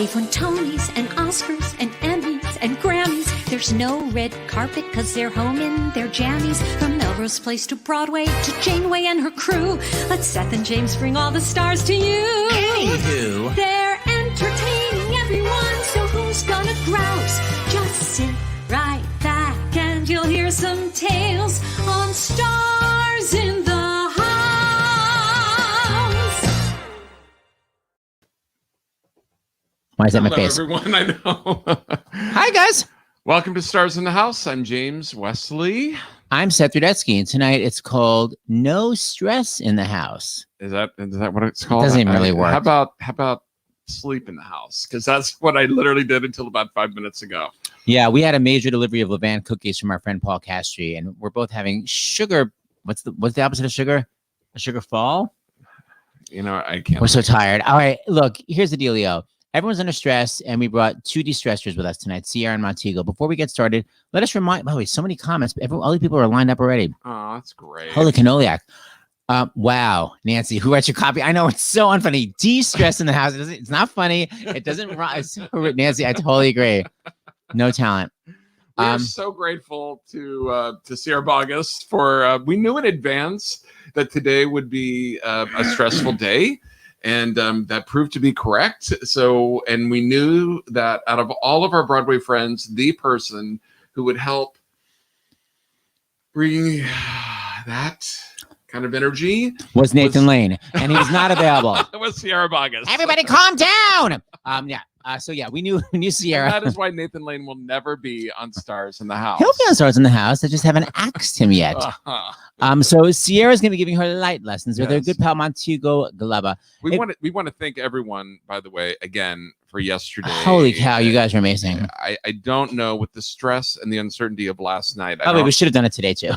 They've won Tonys and Oscars and Emmys and Grammys. There's no red carpet because they're home in their jammies. From Melrose Place to Broadway to Janeway and her crew. Let Seth and James bring all the stars to you. Anywho, they're entertaining everyone, so who's gonna grouse? Just sit right back and you'll hear some tales on Stars in the House. Why is that my Hello, face? everyone. I know. Hi, guys. Welcome to Stars in the House. I'm James Wesley. I'm Seth Rudetsky, and tonight it's called No Stress in the House. Is that what it's called? It doesn't even really work. How about sleep in the house? Because that's what I literally did until about 5 minutes ago. Yeah, we had a major delivery of Levan cookies from our friend Paul Castry, and we're both having sugar. What's the opposite of sugar? A sugar fall? You know, I can't. We're so tired. All right, look, here's the dealio. Everyone's under stress, and we brought two de-stressors with us tonight, Sierra and Montego. Before we get started, let us remind, by the way, so many comments. All these people are lined up already. Oh, that's great. Holy cannoliac. Wow, Nancy, who wrote your copy? I know it's so unfunny. De-stress in the house. It's not funny. It doesn't rhyme. Nancy, I totally agree. No talent. We're so grateful to Sierra Boggess for, we knew in advance that today would be a stressful day. And that proved to be correct. So, and we knew that out of all of our Broadway friends, the person who would help bring that kind of energy was Nathan Lane, and he was not available. It was Sierra Boggess. Everybody, calm down. We knew Sierra. And that is why Nathan Lane will never be on Stars in the House. He'll be on Stars in the House. I just haven't asked him yet. So Sierra's going to be giving her light lessons with her good pal Montego Galaba. We want to thank everyone, by the way, again for yesterday. Holy cow, you guys are amazing. I don't know, with the stress and the uncertainty of last night. We should have done it today too.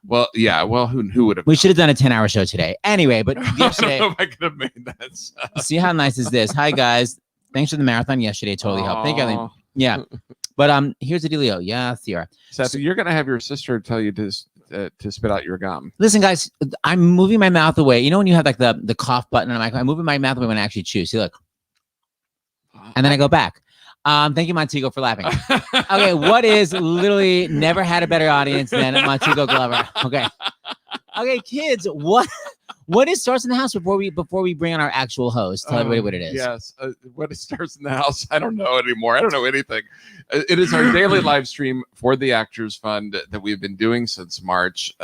Well, yeah. Well, who would have? We should have done a 10-hour show today. Anyway, but yesterday, I don't know if I could have made that. See how nice is this? Hi guys, thanks for the marathon yesterday. Totally helped. Thank you, Eileen. Yeah, but here's the dealio. Yeah, Sierra. Seth, you're gonna have your sister tell you to spit out your gum. Listen, guys, I'm moving my mouth away. You know when you have like the cough button on the mic? I'm moving my mouth away when I actually chew. See, look, and then I go back. Thank you, Montego, for laughing. Okay, what is literally never had a better audience than Montego Glover? Okay, kids, what is Stars in the House before we bring on our actual host? Tell everybody what it is. Yes, what is Stars in the House? I don't know anymore. I don't know anything. It is our daily live stream for the Actors Fund that we've been doing since March.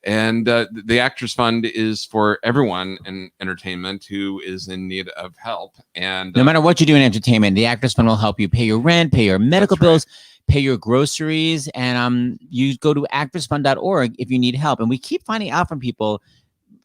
And the Actors Fund is for everyone in entertainment who is in need of help. And no matter what you do in entertainment, the Actors Fund will help you pay your rent, pay your medical bills, pay your groceries. And you go to actorsfund.org if you need help. And we keep finding out from people,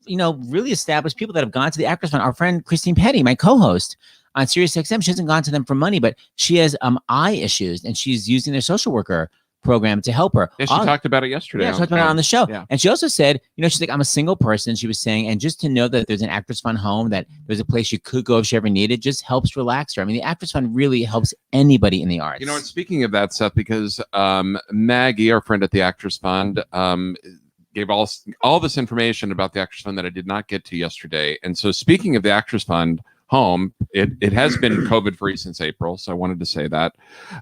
really established people that have gone to the Actors Fund. Our friend Christine Petty, my co-host on SiriusXM, she hasn't gone to them for money, but she has eye issues, and she's using their social worker program to help her. Yeah, she talked about it yesterday. Yeah, she talked about it on the show. Yeah. And she also said, she's like, I'm a single person, she was saying, and just to know that there's an Actors Fund home, that there's a place you could go if she ever needed, just helps relax her. I mean, the Actors Fund really helps anybody in the arts. And speaking of that, Seth, because Maggie, our friend at the Actors Fund, gave all this information about the Actors Fund that I did not get to yesterday. And so speaking of the Actors Fund home, it has been COVID-free since April, so I wanted to say that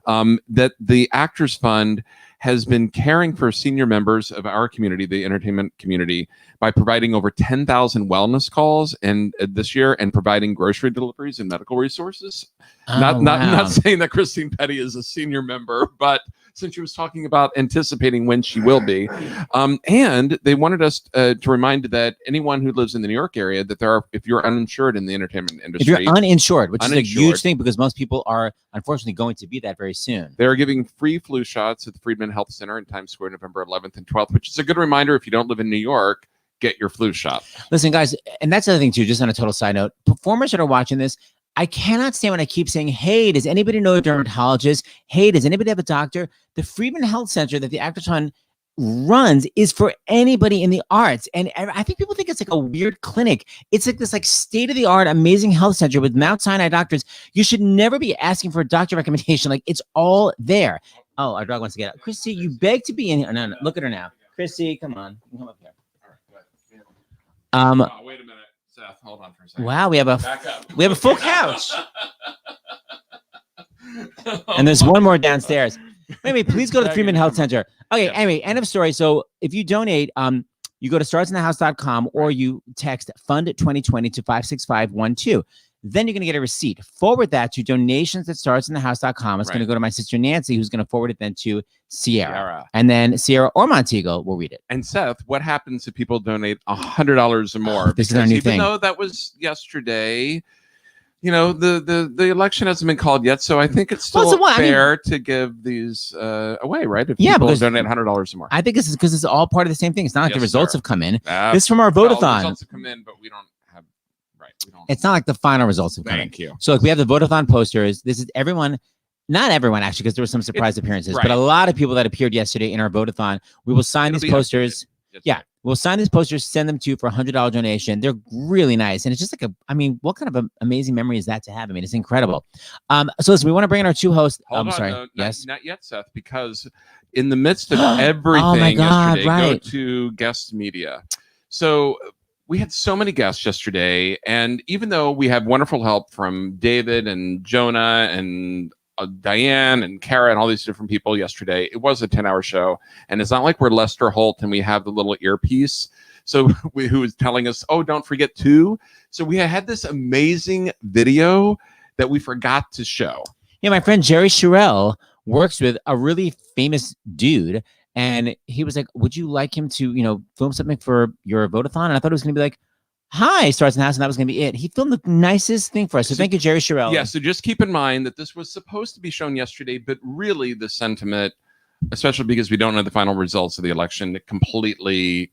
that the Actors Fund has been caring for senior members of our community, the entertainment community, by providing over 10,000 wellness calls and this year, and providing grocery deliveries and medical resources. Not saying that Christine Petty is a senior member, but since she was talking about anticipating when she will be. And they wanted us to remind that anyone who lives in the New York area, that if you're uninsured in the entertainment industry. If you're uninsured, which is a huge thing because most people are unfortunately going to be that very soon. They're giving free flu shots at the Friedman Health Center in Times Square, November 11th and 12th, which is a good reminder. If you don't live in New York, get your flu shot. Listen, guys, and that's the other thing too, just on a total side note, performers that are watching this, I cannot stand when I keep saying, hey, does anybody know a dermatologist? Hey, does anybody have a doctor? The Friedman Health Center that the Actors Fund runs is for anybody in the arts. And I think people think it's like a weird clinic. It's like this state-of-the-art, amazing health center with Mount Sinai doctors. You should never be asking for a doctor recommendation. Like, it's all there. Oh, our dog wants to get out. Christy, you beg to be in here. No, look at her now. Christy, come on. Come up here. Wait a minute. Seth, hold on for a second. Wow, we have a full couch. And there's one more downstairs. Wait, please go to the Freeman Health Center. Okay, Yeah. Anyway, end of story. So if you donate, you go to starsinthehouse.com or you text fund 2020 to 56512. Then you're going to get a receipt. Forward that to donations@starsinthehouse.com. It's going to go to my sister Nancy, who's going to forward it then to Sierra. And then Sierra or Montego will read it. And Seth, what happens if people donate $100 or more? This is our new thing. Even though that was yesterday, the election hasn't been called yet, so I think it's still fair to give these away, right? If people donate $100 or more. I think this is because it's all part of the same thing. It's not like the results have come in. This is from our vote-a-thon. vote-a-thon. The results have come in, but we don't have. Right. We don't. It's not like the final results have come in. Thank you. So we have the vote-a-thon posters. This is everyone. Not everyone, actually, because there were some surprise appearances, but a lot of people that appeared yesterday in our vote-a-thon. We will sign these posters. We'll sign these posters, send them to you for a $100 donation. They're really nice. And it's just like what kind of an amazing memory is that to have? I mean, it's incredible. So listen, we want to bring in our two hosts. Yes. Not yet, Seth, because in the midst of everything yesterday, go to guest media. So we had so many guests yesterday. And even though we have wonderful help from David and Jonah and Diane and Kara and all these different people yesterday, it was a 10-hour show, and it's not like we're Lester Holt and we have the little earpiece who was telling us, oh, don't forget to. So we had this amazing video that we forgot to show. Yeah, my friend Jerry Sherrill works with a really famous dude, and he was like, would you like him to film something for your vote-a-thon? And I thought it was going to be like, hi, Stars in the House, and that was going to be it. He filmed the nicest thing for us. So thank you, Jerry Sherrill. Yeah, so just keep in mind that this was supposed to be shown yesterday, but really the sentiment, especially because we don't know the final results of the election, completely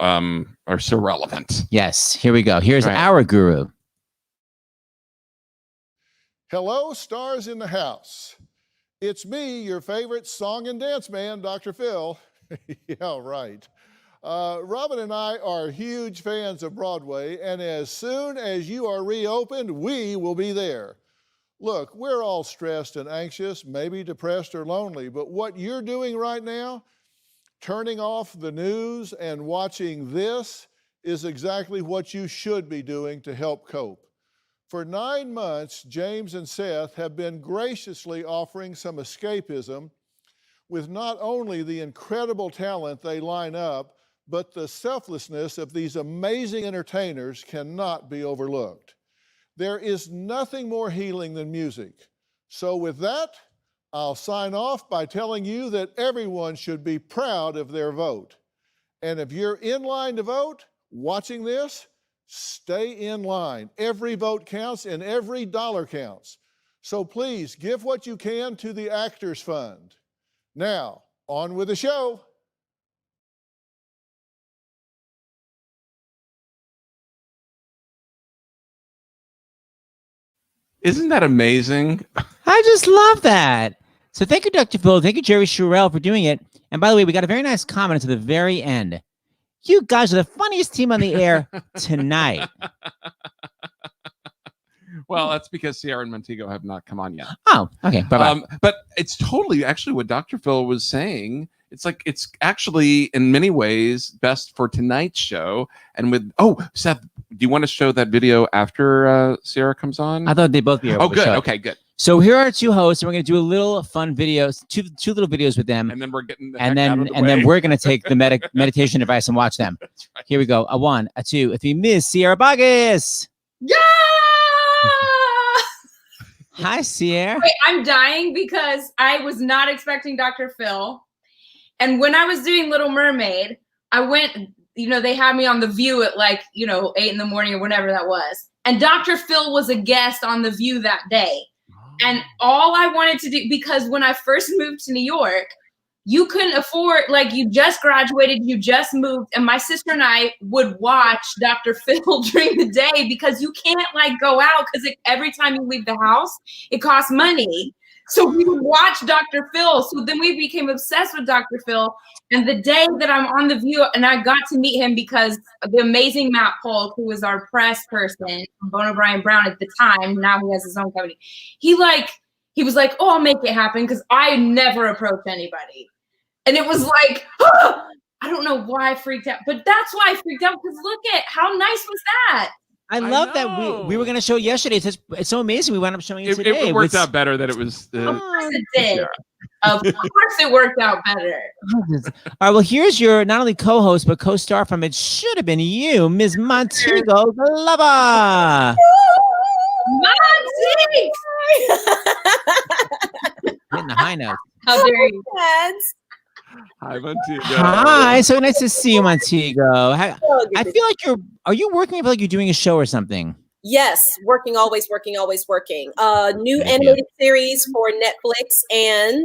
are so relevant. Yes, here we go. Here's our guru. Hello, Stars in the House. It's me, your favorite song and dance man, Dr. Phil. Yeah, right. Robin and I are huge fans of Broadway, and as soon as you are reopened, we will be there. Look, we're all stressed and anxious, maybe depressed or lonely, but what you're doing right now, turning off the news and watching this, is exactly what you should be doing to help cope. For 9 months, James and Seth have been graciously offering some escapism with not only the incredible talent they line up, but the selflessness of these amazing entertainers cannot be overlooked. There is nothing more healing than music. So with that, I'll sign off by telling you that everyone should be proud of their vote. And if you're in line to vote, watching this, stay in line. Every vote counts and every dollar counts. So please give what you can to the Actors Fund. Now, on with the show. Isn't that amazing? I just love that. So thank you, Dr. Phil. Thank you, Jerry Sherrill, for doing it. And by the way, we got a very nice comment to the very end. You guys are the funniest team on the air tonight. Well, that's because Sierra and Montego have not come on yet. Oh, okay. Bye-bye. But it's totally actually what Dr. Phil was saying. It's like, it's actually in many ways best for tonight's show. And with, Seth, do you want to show that video after Sierra comes on? I thought they'd both be able to good. show it. Okay, good. So here are two hosts, and we're going to do a little fun videos, two little videos with them. And then we're getting then we're going to take the meditation advice and watch them. That's right. Here we go. A 1, a 2, a 3. Miss Sierra Boggess. Yeah! Hi, Sierra. Wait, I'm dying because I was not expecting Dr. Phil. And when I was doing Little Mermaid, I went, they had me on The View at 8 in the morning or whenever that was. And Dr. Phil was a guest on The View that day. And all I wanted to do, because when I first moved to New York, you couldn't afford, you just graduated, you just moved, and my sister and I would watch Dr. Phil during the day because you can't go out because every time you leave the house, it costs money. So we would watch Dr. Phil. So then we became obsessed with Dr. Phil. And the day that I'm on The View, and I got to meet him because the amazing Matt Polk, who was our press person from Bona Bryan Brown at the time, now he has his own company. He was like, oh, I'll make it happen because I never approach anybody. And it was like, I don't know why I freaked out, but that's why I freaked out because look at how nice was that? I love that we were going to show it yesterday. It's so amazing. We wound up showing it today. It worked out better that it was. Of course it did. Of course it worked out better. All right. Well, here's your not only co-host but co-star from It Should Have Been You, Ms. Montego the Lover. Hitting the high notes. How dare you? Hi, Montego. Hi. So nice to see you, Montego. I feel like are you working? I feel like you're doing a show or something. Yes, working, always working, always working. New animated series for Netflix and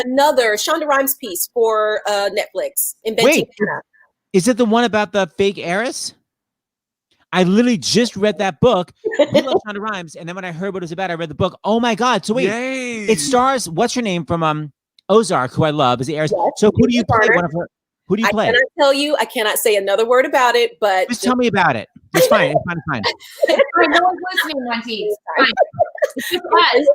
another Shonda Rhimes piece for Netflix. Wait, is it the one about the fake heiress? I literally just read that book. You love Shonda Rhimes, and then when I heard what it was about, I read the book. Oh my God! So wait, it stars what's her name from Ozark, who I love, is the heiress. Yes, so who do you play? Who do you play? I cannot tell you. I cannot say another word about it, but just tell me about it. It's fine. It's fine. It's fine. No one's listening, Monty. It's fine. It's just us.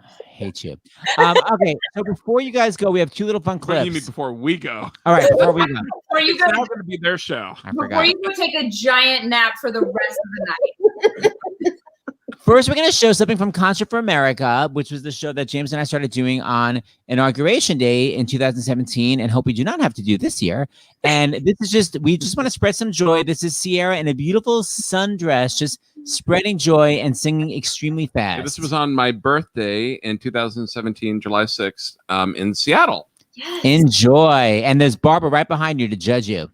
I hate you. Okay, so before you guys go, we have two little fun clips. You mean before we go? All right, before we go. Before you go, it's now going to be their show. Before you go take a giant nap for the rest of the night. First, we're going to show something from Concert for America, which was the show that James and I started doing on Inauguration Day in 2017, and hope we do not have to do this year. And this is we just want to spread some joy. This is Sierra in a beautiful sundress, just spreading joy and singing extremely fast. Yeah, this was on my birthday in 2017, July 6th, in Seattle. Yes. Enjoy. And there's Barbara right behind you to judge you.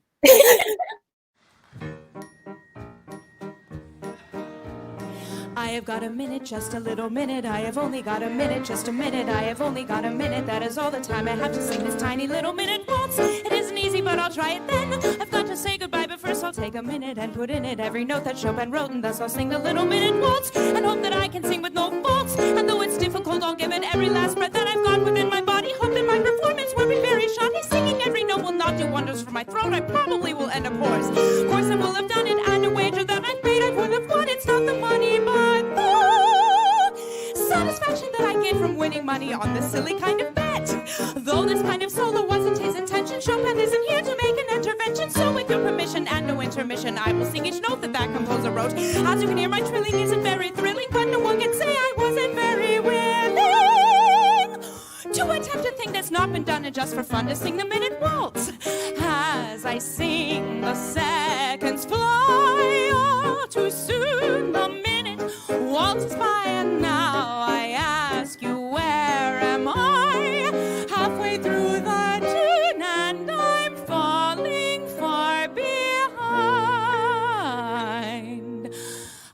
I have got a minute, just a little minute. I have only got a minute, just a minute. I have only got a minute. That is all the time I have to sing this tiny little minute waltz. It isn't easy, but I'll try it then. I've got to say goodbye, but first I'll take a minute and put in it every note that Chopin wrote, and thus I'll sing the little minute waltz and hope that I can sing with no faults. And though it's difficult, I'll give it every last breath that I've got within my body. Hope that my performance will be very shoddy. Singing every note will not do wonders for my throat. I probably will end up hoarse. Of course, I will have done it, and a wager that I've made I would have won. It's not the money, but the satisfaction that I get from winning money on this silly kind of bet. Though this kind of solo wasn't his intention, Chopin isn't here to make an intervention. So with your permission and no intermission, I will sing each note that composer wrote. As you can hear, my trilling isn't very thrilling, but no one can say I wasn't very willing to attempt a thing that's not been done and just for fun to sing the minute waltz. As I sing, the seconds fly all too soon. The minute waltzes by, and now I ask you, where am I? Halfway through the tune, and I'm falling far behind.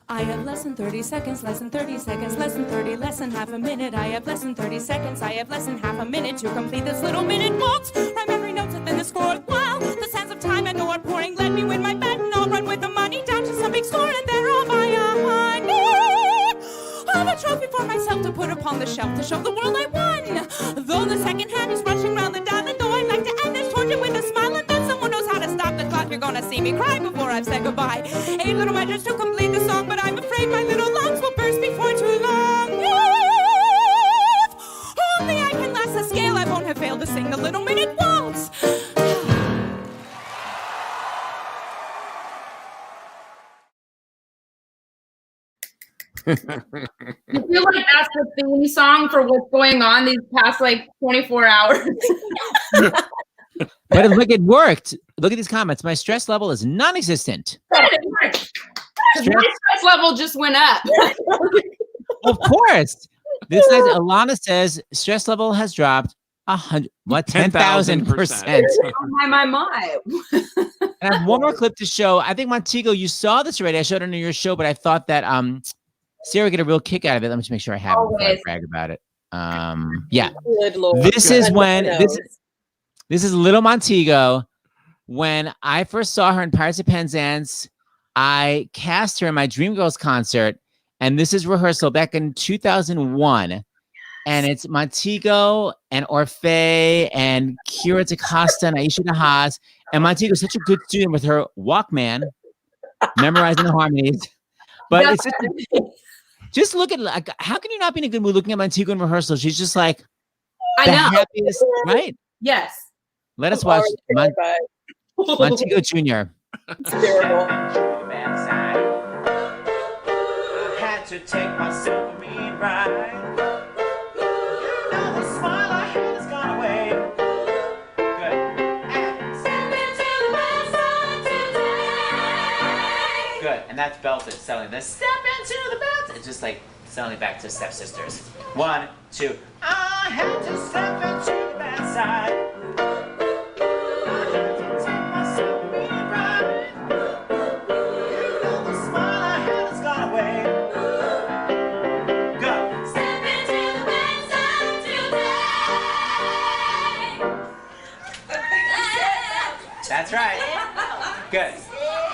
I have less than 30 seconds, less than 30 seconds, less than 30, less than half a minute. I have less than 30 seconds, I have less than half a minute to complete this little minute waltz. Rhyme every note within the score. Wow, the sands of time I know are pouring. Let me win my bet, and I'll run with the money down to some big store, and there I'll buy a honey. I'll have a trophy for myself to put upon the shelf to show the world I won. Though the second hand is rushing round the dial, and though I'd like to end this torture with a smile, and then someone knows how to stop the clock, you're gonna see me cry before I've said goodbye. 8 little measures to complete the song, but I'm afraid my little lungs will burst before too long. If only I can last the scale, I won't have failed to sing the little minute waltz. I feel like that's the theme song for what's going on these past 24 hours. But look, it worked. Look at these comments. My stress level is non-existent. My stress level just went up. Of course. This says Alana says stress level has dropped 10,000%. My. And I have one more clip to show. I think Montego, you saw this already. I showed it on your show, but I thought that Sarah get a real kick out of it. Let me just make sure I have it before I brag about it. Yeah. Good Lord. This is when this is little Montego. When I first saw her in Pirates of Penzance, I cast her in my Dreamgirls concert, and this is Rehearsal back in 2001. And it's Montego and Orfeh and Kira DaCosta and Aisha Nahas. And Montego's such a good student with her Walkman, memorizing the harmonies. But it's just look at, how can you not be in a good mood looking at Montego in Rehearsal? She's just like the happiest, right? Yes. Let us watch Montego Jr. It's terrible. had to take myself a mean ride. You know the smile I had has gone away. Good. And step into the best side today. Good. And that's belted. Suddenly, the step into the best. It's just like suddenly back to Stepsisters. 1, 2. I had to step into the bad side. I had to take myself a mean ride. You know the smile I had has gone away. Go. Step into the bad side today. That's right. Good.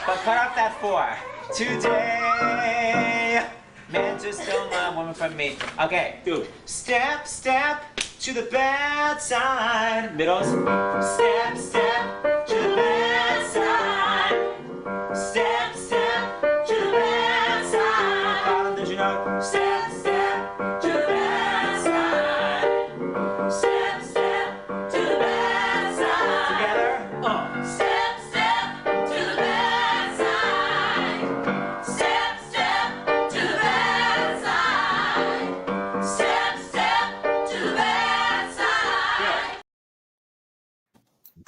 But cut off that 4. Today, man to steal my woman from me. Okay, do step, step to the bad side. Middles. Step, step to the bad side. Step, step to the bad side. Bottom, did you know? Step, step to the bad side. Step, step to the bad side. Together. Step, step to the bad side. Step, step to the bad side. Step, step to the bad side.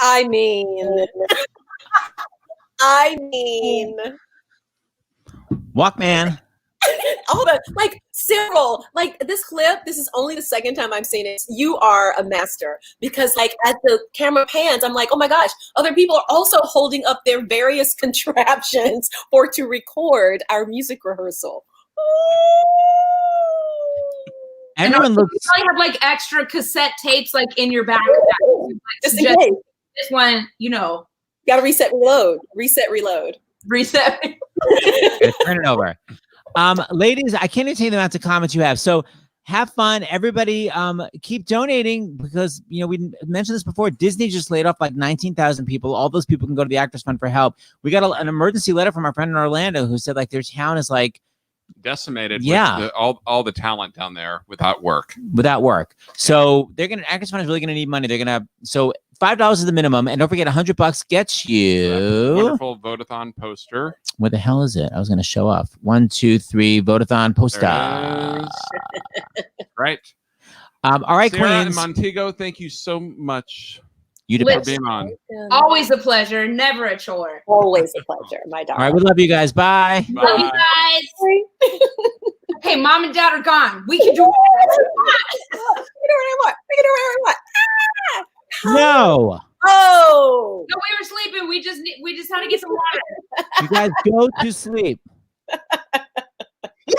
I mean, Walkman. all the like Cyril, like this clip, this is only the second time I've seen it. You are a master because like as the camera pans, I'm like, oh my gosh, other people are also holding up their various contraptions for to record our music rehearsal. Everyone looks. You probably have like extra cassette tapes like in your backpack. Like, Just in case. this one, you know, Gotta reset, reload. reset. Okay, turn it over. Ladies, I can't even tell you the amount of comments you have. So have fun. Everybody keep donating because, you know, we mentioned this before. Disney just laid off like 19,000 people. All those people can go to the Actors Fund for help. We got an emergency letter from our friend in Orlando who said like their town is like decimated. Yeah. With all the talent down there without work. So they're going to, Actors Fund is really going to need money. They're going to, so $5 is the minimum. And don't forget, $100 gets you. Wonderful vote-a-thon poster. Where the hell is it? I was going to show off. 1, 2, 3, vote-a-thon poster. Right. All right, Sarah and Queens. Montego, thank you so much You for depend. being on. Always a pleasure, never a chore. Always a pleasure, my All darling. right, we love you guys. Bye. Love you guys. Okay, mom and dad are gone. We can do whatever We can do whatever we want. No. Oh. No, we were sleeping. We just had to get some water. You guys go to sleep. Yes,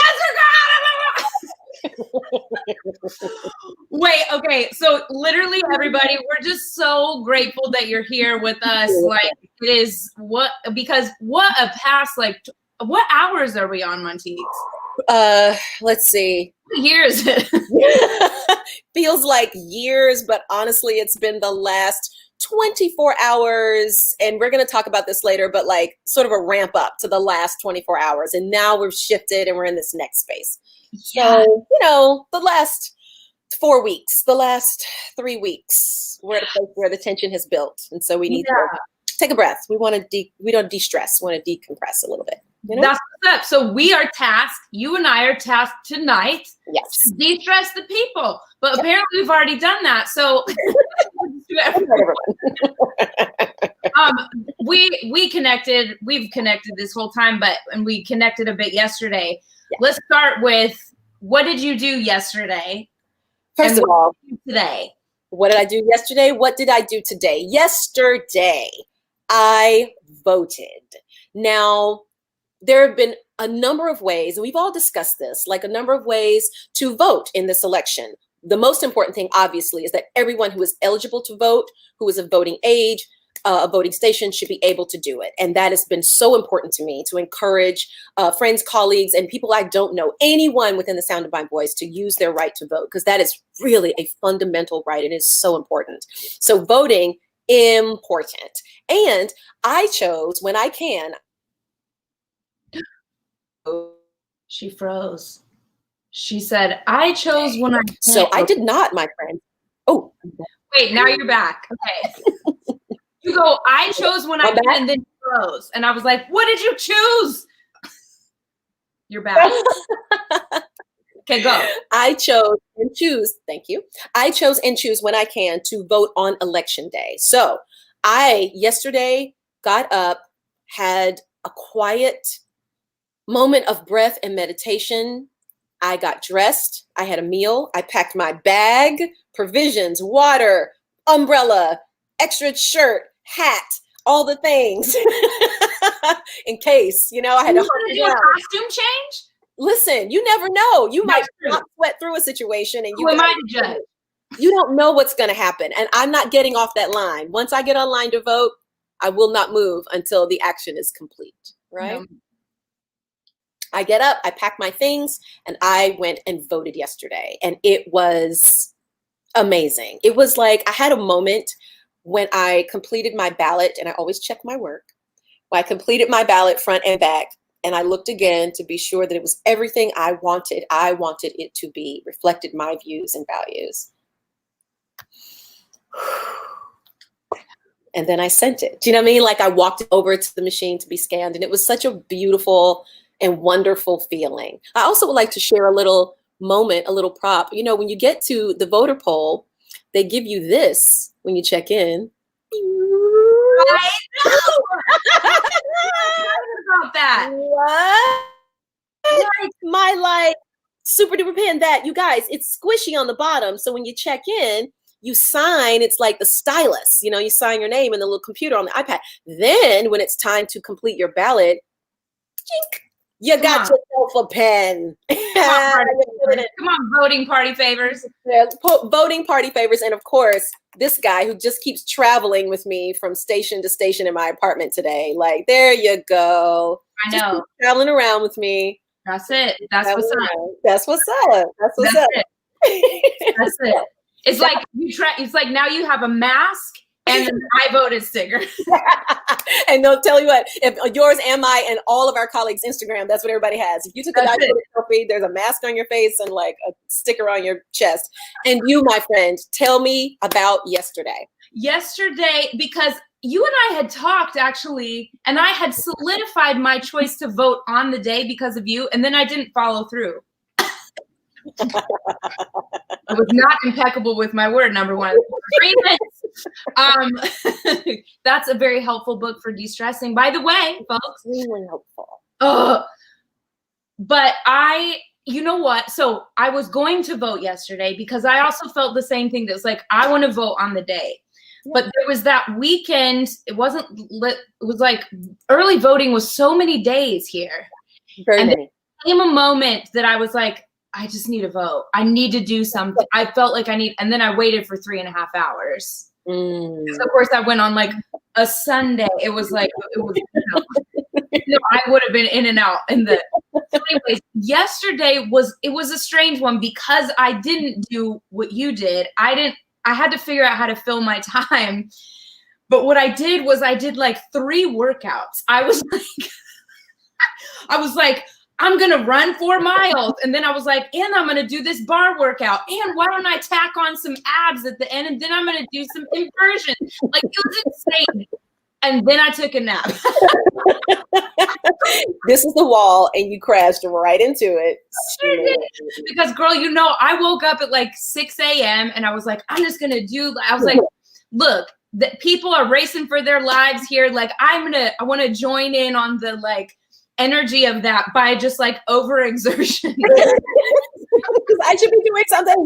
Wait, okay. So literally everybody, we're just so grateful that you're here with us. Like it is what a past, like what hours are we on, Montegue? Let's see. What year is it? Feels like years, but honestly, it's been the last 24 hours. And we're going to talk about this later, but like sort of a ramp up to the last 24 hours. And now we've shifted and we're in this next space. Yeah. So, you know, the last 4 weeks, the last 3 weeks, we're at a place where the tension has built. And so we need to take a breath. We want to we don't de-stress. We want to decompress a little bit. You know? That's what's up. So we are tasked, you and I are tasked tonight to de-stress the people. But apparently we've already done that. So we've connected this whole time, and we connected a bit yesterday. Yeah. Let's start with, what did you do yesterday? First of all, today. What did I do yesterday? What did I do today? Yesterday, I voted. Now, there have been a number of ways, and we've all discussed this, like a number of ways to vote in this election. The most important thing, obviously, is that everyone who is eligible to vote, who is of voting age, a voting station, should be able to do it. And that has been so important to me, to encourage friends, colleagues, and people I don't know, anyone within the sound of my voice, to use their right to vote, because that is really a fundamental right. It is so important. So voting, important. And I chose, when I can. She froze. She said, I chose when I can. So I did not, my friend. Oh. Wait, now you're back. Okay. You go, I chose when I can, and then you froze. And I was like, what did you choose? You're back. Okay, go. I chose and choose, thank you. I chose and choose when I can to vote on election day. So I yesterday got up, had a quiet moment of breath and meditation. I got dressed, I had a meal, I packed my bag, provisions, water, umbrella, extra shirt, hat, all the things in case, I had You to want to do a costume change? Listen, you never know. You might That's true. not sweat through a situation and Who am I to judge? you don't know what's going to happen. And I'm not getting off that line. Once I get online to vote, I will not move until the action is complete, right? No. I get up, I pack my things, and I went and voted yesterday. And it was amazing. It was like I had a moment when I completed my ballot, and I always check my work. When I completed my ballot front and back, and I looked again to be sure that it was everything I wanted. I wanted it to be, reflected my views and values. And then I sent it. Do you know what I mean? Like I walked over to the machine to be scanned, and it was such a beautiful and wonderful feeling. I also would like to share a little moment, a little prop. When you get to the voter poll, they give you this when you check in. I know. About that. What? My super duper pen that, you guys, it's squishy on the bottom. So when you check in, you sign, it's like the stylus, you sign your name in the little computer on the iPad. Then when it's time to complete your ballot, chink, you got yourself a pen. Come on, voting party favors. Voting party favors. And of course, this guy who just keeps traveling with me from station to station in my apartment today. Like, there you go. I know. Just traveling around with me. That's it. That's what's up. That's what's up. That's what's up. That's it. It's like it's like now you have a mask and an I voted sticker. And they'll tell you what, if yours and my and all of our colleagues' Instagram, that's what everybody has. If you took a I voted selfie, there's a mask on your face and like a sticker on your chest. And you, my friend, tell me about yesterday. Yesterday, because you and I had talked actually, and I had solidified my choice to vote on the day because of you, and then I didn't follow through. I was not impeccable with my word, number one. That's a very helpful book for de-stressing, by the way, folks. Really helpful. But you know what? So I was going to vote yesterday because I also felt the same thing. That was like, I want to vote on the day. Yeah. But there was that weekend. It wasn't lit. It was like early voting was so many days here. Very many. There came a moment that I was like, I just need to vote. I need to do something. I felt like and then I waited for 3.5 hours. Because of course I went on like a Sunday. It was like, I would have been in and out. So anyways, yesterday was a strange one because I didn't do what you did. I had to figure out how to fill my time. But what I did was I did like 3 workouts. I was like, I'm going to run 4 miles. And then I was like, and I'm going to do this bar workout. And why don't I tack on some abs at the end? And then I'm going to do some inversion. Like, it was insane. And then I took a nap. This is the wall, and you crashed right into it. Because, girl, I woke up at like 6 a.m. and I was like, I was like, look, the people are racing for their lives here. Like, I want to join in on the like energy of that by just like overexertion. I should be doing something.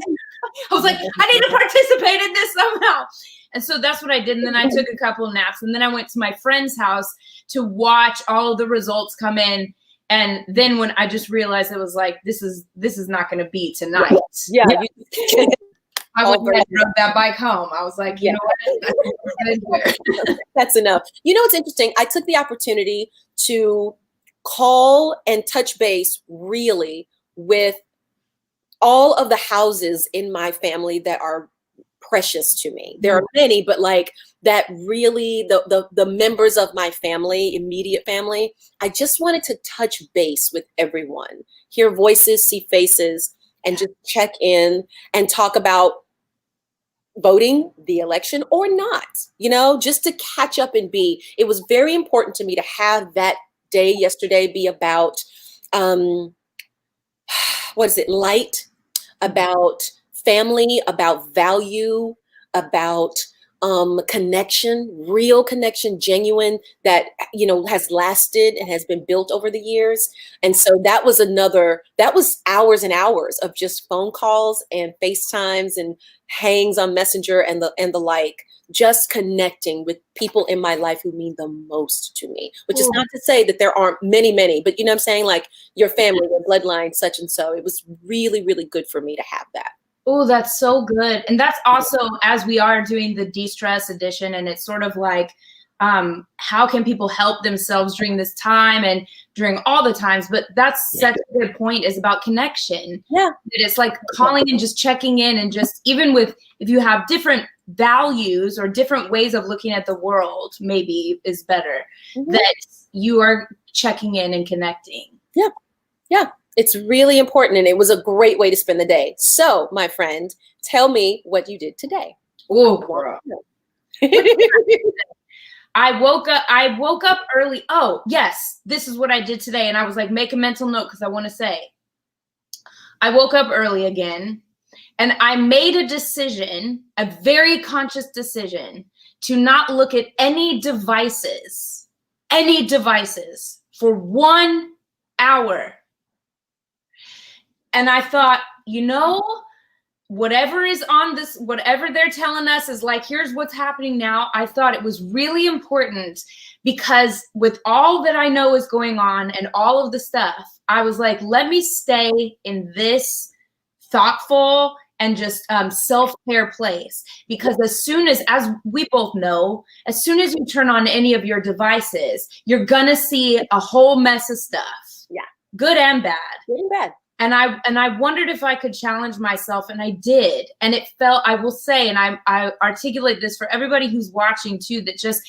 I was like, I need to participate in this somehow. And so that's what I did. And then I took a couple of naps. And then I went to my friend's house to watch all of the results come in. And then when I just realized, it was like, this is not going to be tonight. Yeah. I went and drove that bike home. I was like, you know what? That's enough. What's interesting? I took the opportunity to call and touch base really with all of the houses in my family that are precious to me. There are many, but like that really the members of my family, immediate family, I just wanted to touch base with everyone, hear voices, see faces, and just check in and talk about voting the election or not, just to catch up and it was very important to me to have that day yesterday be about what is it, light, about family, about value, about connection, real connection, genuine, that, you know, has lasted and has been built over the years. And so that was hours and hours of just phone calls and FaceTimes and hangs on Messenger and the like, just connecting with people in my life who mean the most to me, which is not to say that there aren't many, but you know what I'm saying? Like your family, your bloodline, such and so. It was really, really good for me to have that. Oh, that's so good. And that's also, as we are doing the de-stress edition, and it's sort of like, how can people help themselves during this time and during all the times? But that's such a good point, is about connection. Yeah. It's like calling and just checking in, and just even with, if you have different values or different ways of looking at the world, maybe is better, that you are checking in and connecting. Yeah. Yeah. It's really important, and it was a great way to spend the day. So, my friend, tell me what you did today. Oh, girl. I woke up early. Oh, yes, this is what I did today. And I was like, make a mental note, because I want to say, I woke up early again, and I made a decision, a very conscious decision, to not look at any devices for 1 hour. And I thought, you know, whatever is on this, whatever they're telling us is like, here's what's happening now. I thought it was really important, because with all that I know is going on and all of the stuff, I was like, let me stay in this thoughtful and just self-care place. Because as we both know, as soon as you turn on any of your devices, you're gonna see a whole mess of stuff. Yeah. Good and bad. Good and bad. And I wondered if I could challenge myself, and I did. And it felt, I will say, and I articulate this for everybody who's watching too, that just,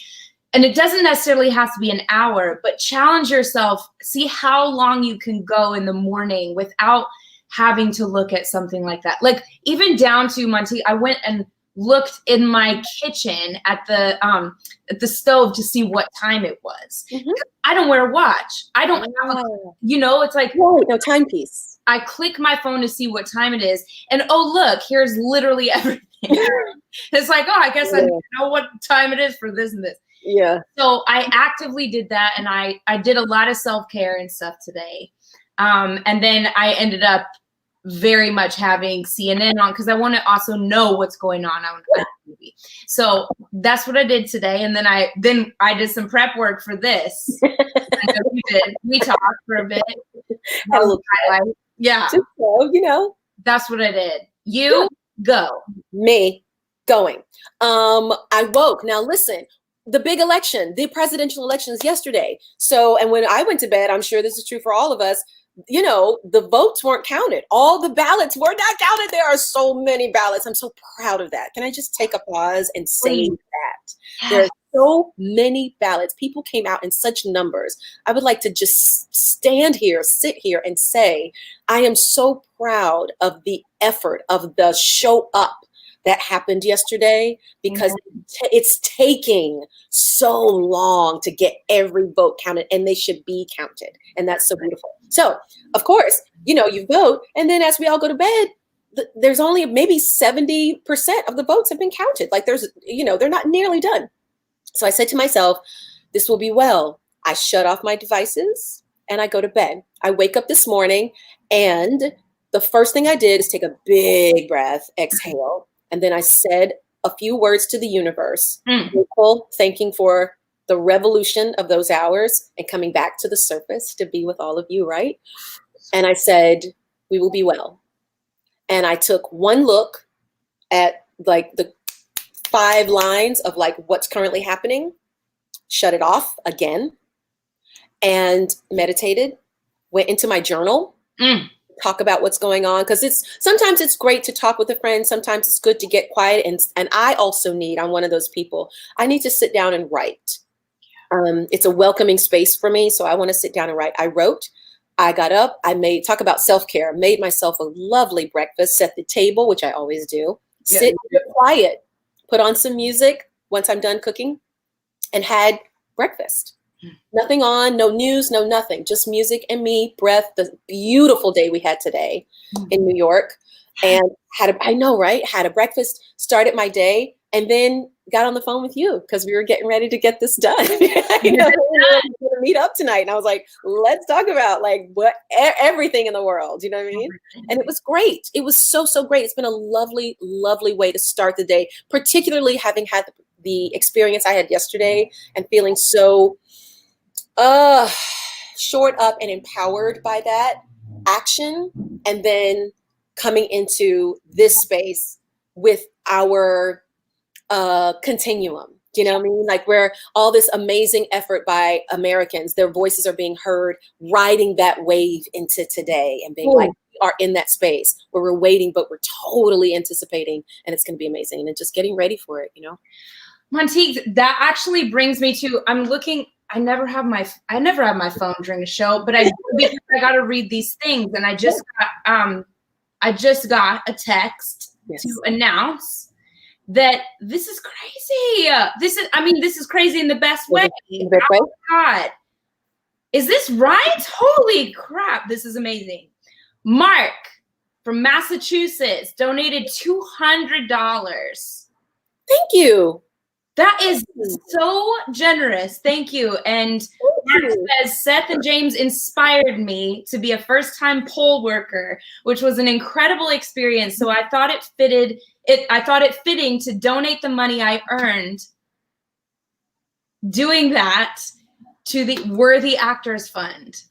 and it doesn't necessarily have to be an hour, but challenge yourself, see how long you can go in the morning without having to look at something like that. Like even down to Montego, I went and looked in my kitchen at the stove to see what time it was. I don't wear a watch. I don't have a, you know, it's like, no timepiece. I click my phone to see what time it is, and oh look, here's literally everything. It's like, oh, I guess I know what time it is for this and this. Yeah. So I actively did that, and I did a lot of self-care and stuff today. And then I ended up very much having CNN on, because I want to also know what's going on the movie. So that's what I did today. And then I did some prep work for this. We talked for a bit. Had a little highlight. Yeah. Just so, you know. That's what I did. You go. Me going. I woke. Now listen, the big election, the presidential elections yesterday. So, and when I went to bed, I'm sure this is true for all of us, you know, the votes weren't counted. All the ballots were not counted. There are so many ballots. I'm so proud of that. Can I just take a pause and say that? There are so many ballots. People came out in such numbers. I would like to just sit here and say, I am so proud of the effort of the show up that happened yesterday, because it's taking so long to get every vote counted, and they should be counted. And that's so beautiful. So, of course, you know, you vote, and then as we all go to bed, there's only maybe 70% of the votes have been counted. Like there's, you know, they're not nearly done. So I said to myself, this will be well. I shut off my devices and I go to bed. I wake up this morning, and the first thing I did is take a big breath, exhale. And then I said a few words to the universe, grateful, thanking for the revolution of those hours and coming back to the surface to be with all of you, right? And I said, we will be well. And I took one look at like the 5 lines of like what's currently happening, shut it off again, and meditated, went into my journal, talk about what's going on, because sometimes it's great to talk with a friend. Sometimes it's good to get quiet, and I also I'm one of those people. I need to sit down and write. It's a welcoming space for me, so I want to sit down and write. I wrote. I got up. Talk about self-care. Made myself a lovely breakfast. Set the table, which I always do. Sit quiet. Put on some music once I'm done cooking, and had breakfast. Nothing on, no news, no nothing. Just music and me, breath. The beautiful day we had today in New York. And I know, right? Had a breakfast, started my day, and then got on the phone with you because we were getting ready to get this done. We were going to meet up tonight. And I was like, let's talk about like everything in the world. You know what I mean? And it was great. It was so, so great. It's been a lovely, lovely way to start the day, particularly having had the experience I had yesterday and feeling so shored up and empowered by that action, and then coming into this space with our continuum. You know what I mean? Like, where all this amazing effort by Americans, their voices are being heard, riding that wave into today and being like, we are in that space where we're waiting, but we're totally anticipating, and it's going to be amazing, and just getting ready for it, you know? Montego, that actually brings me to, I'm looking, I never have my phone during a show, but I got to read these things, and I just got a text to announce that this is crazy. This is crazy in the best way. Oh God, is this right? Holy crap, this is amazing. Mark from Massachusetts donated $200. Thank you. That is so generous. Thank you. And Mark says, Seth and James inspired me to be a first-time poll worker, which was an incredible experience. So I thought it fitting to donate the money I earned doing that to the Worthy Actors Fund.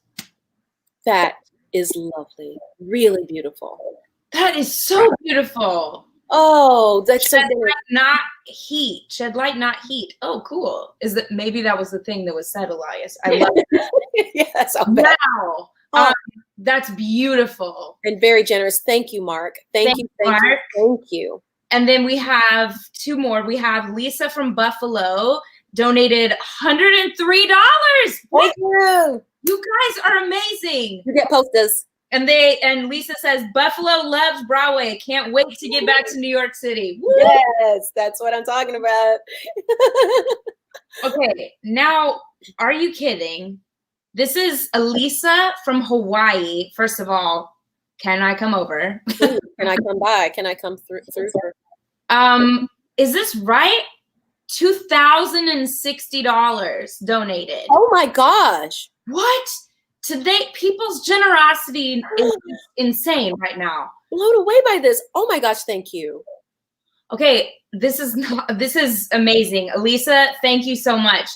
That is lovely. Really beautiful. That is so beautiful. Oh, that's so Shed good. light, not heat. Shed light, not heat. Oh, cool. Maybe that was the thing that was said, Elias. I love it. Yes, I'll bet. Wow. That's beautiful. And very generous. Thank you, Mark. Thank you, Mark. Thank you. And then we have two more. We have Lisa from Buffalo donated $103. Thank you. You guys are amazing. You get posters. And Lisa says, Buffalo loves Broadway. Can't wait to get back to New York City. Woo! Yes, that's what I'm talking about. Okay, now, are you kidding? This is Elisa from Hawaii. First of all, can I come over? Can I come by? Can I come through? Is this right? $2,060 donated. Oh my gosh. What? Today, people's generosity is insane right now. Blown away by this. Oh my gosh, thank you. Okay, this is amazing. Elisa, thank you so much.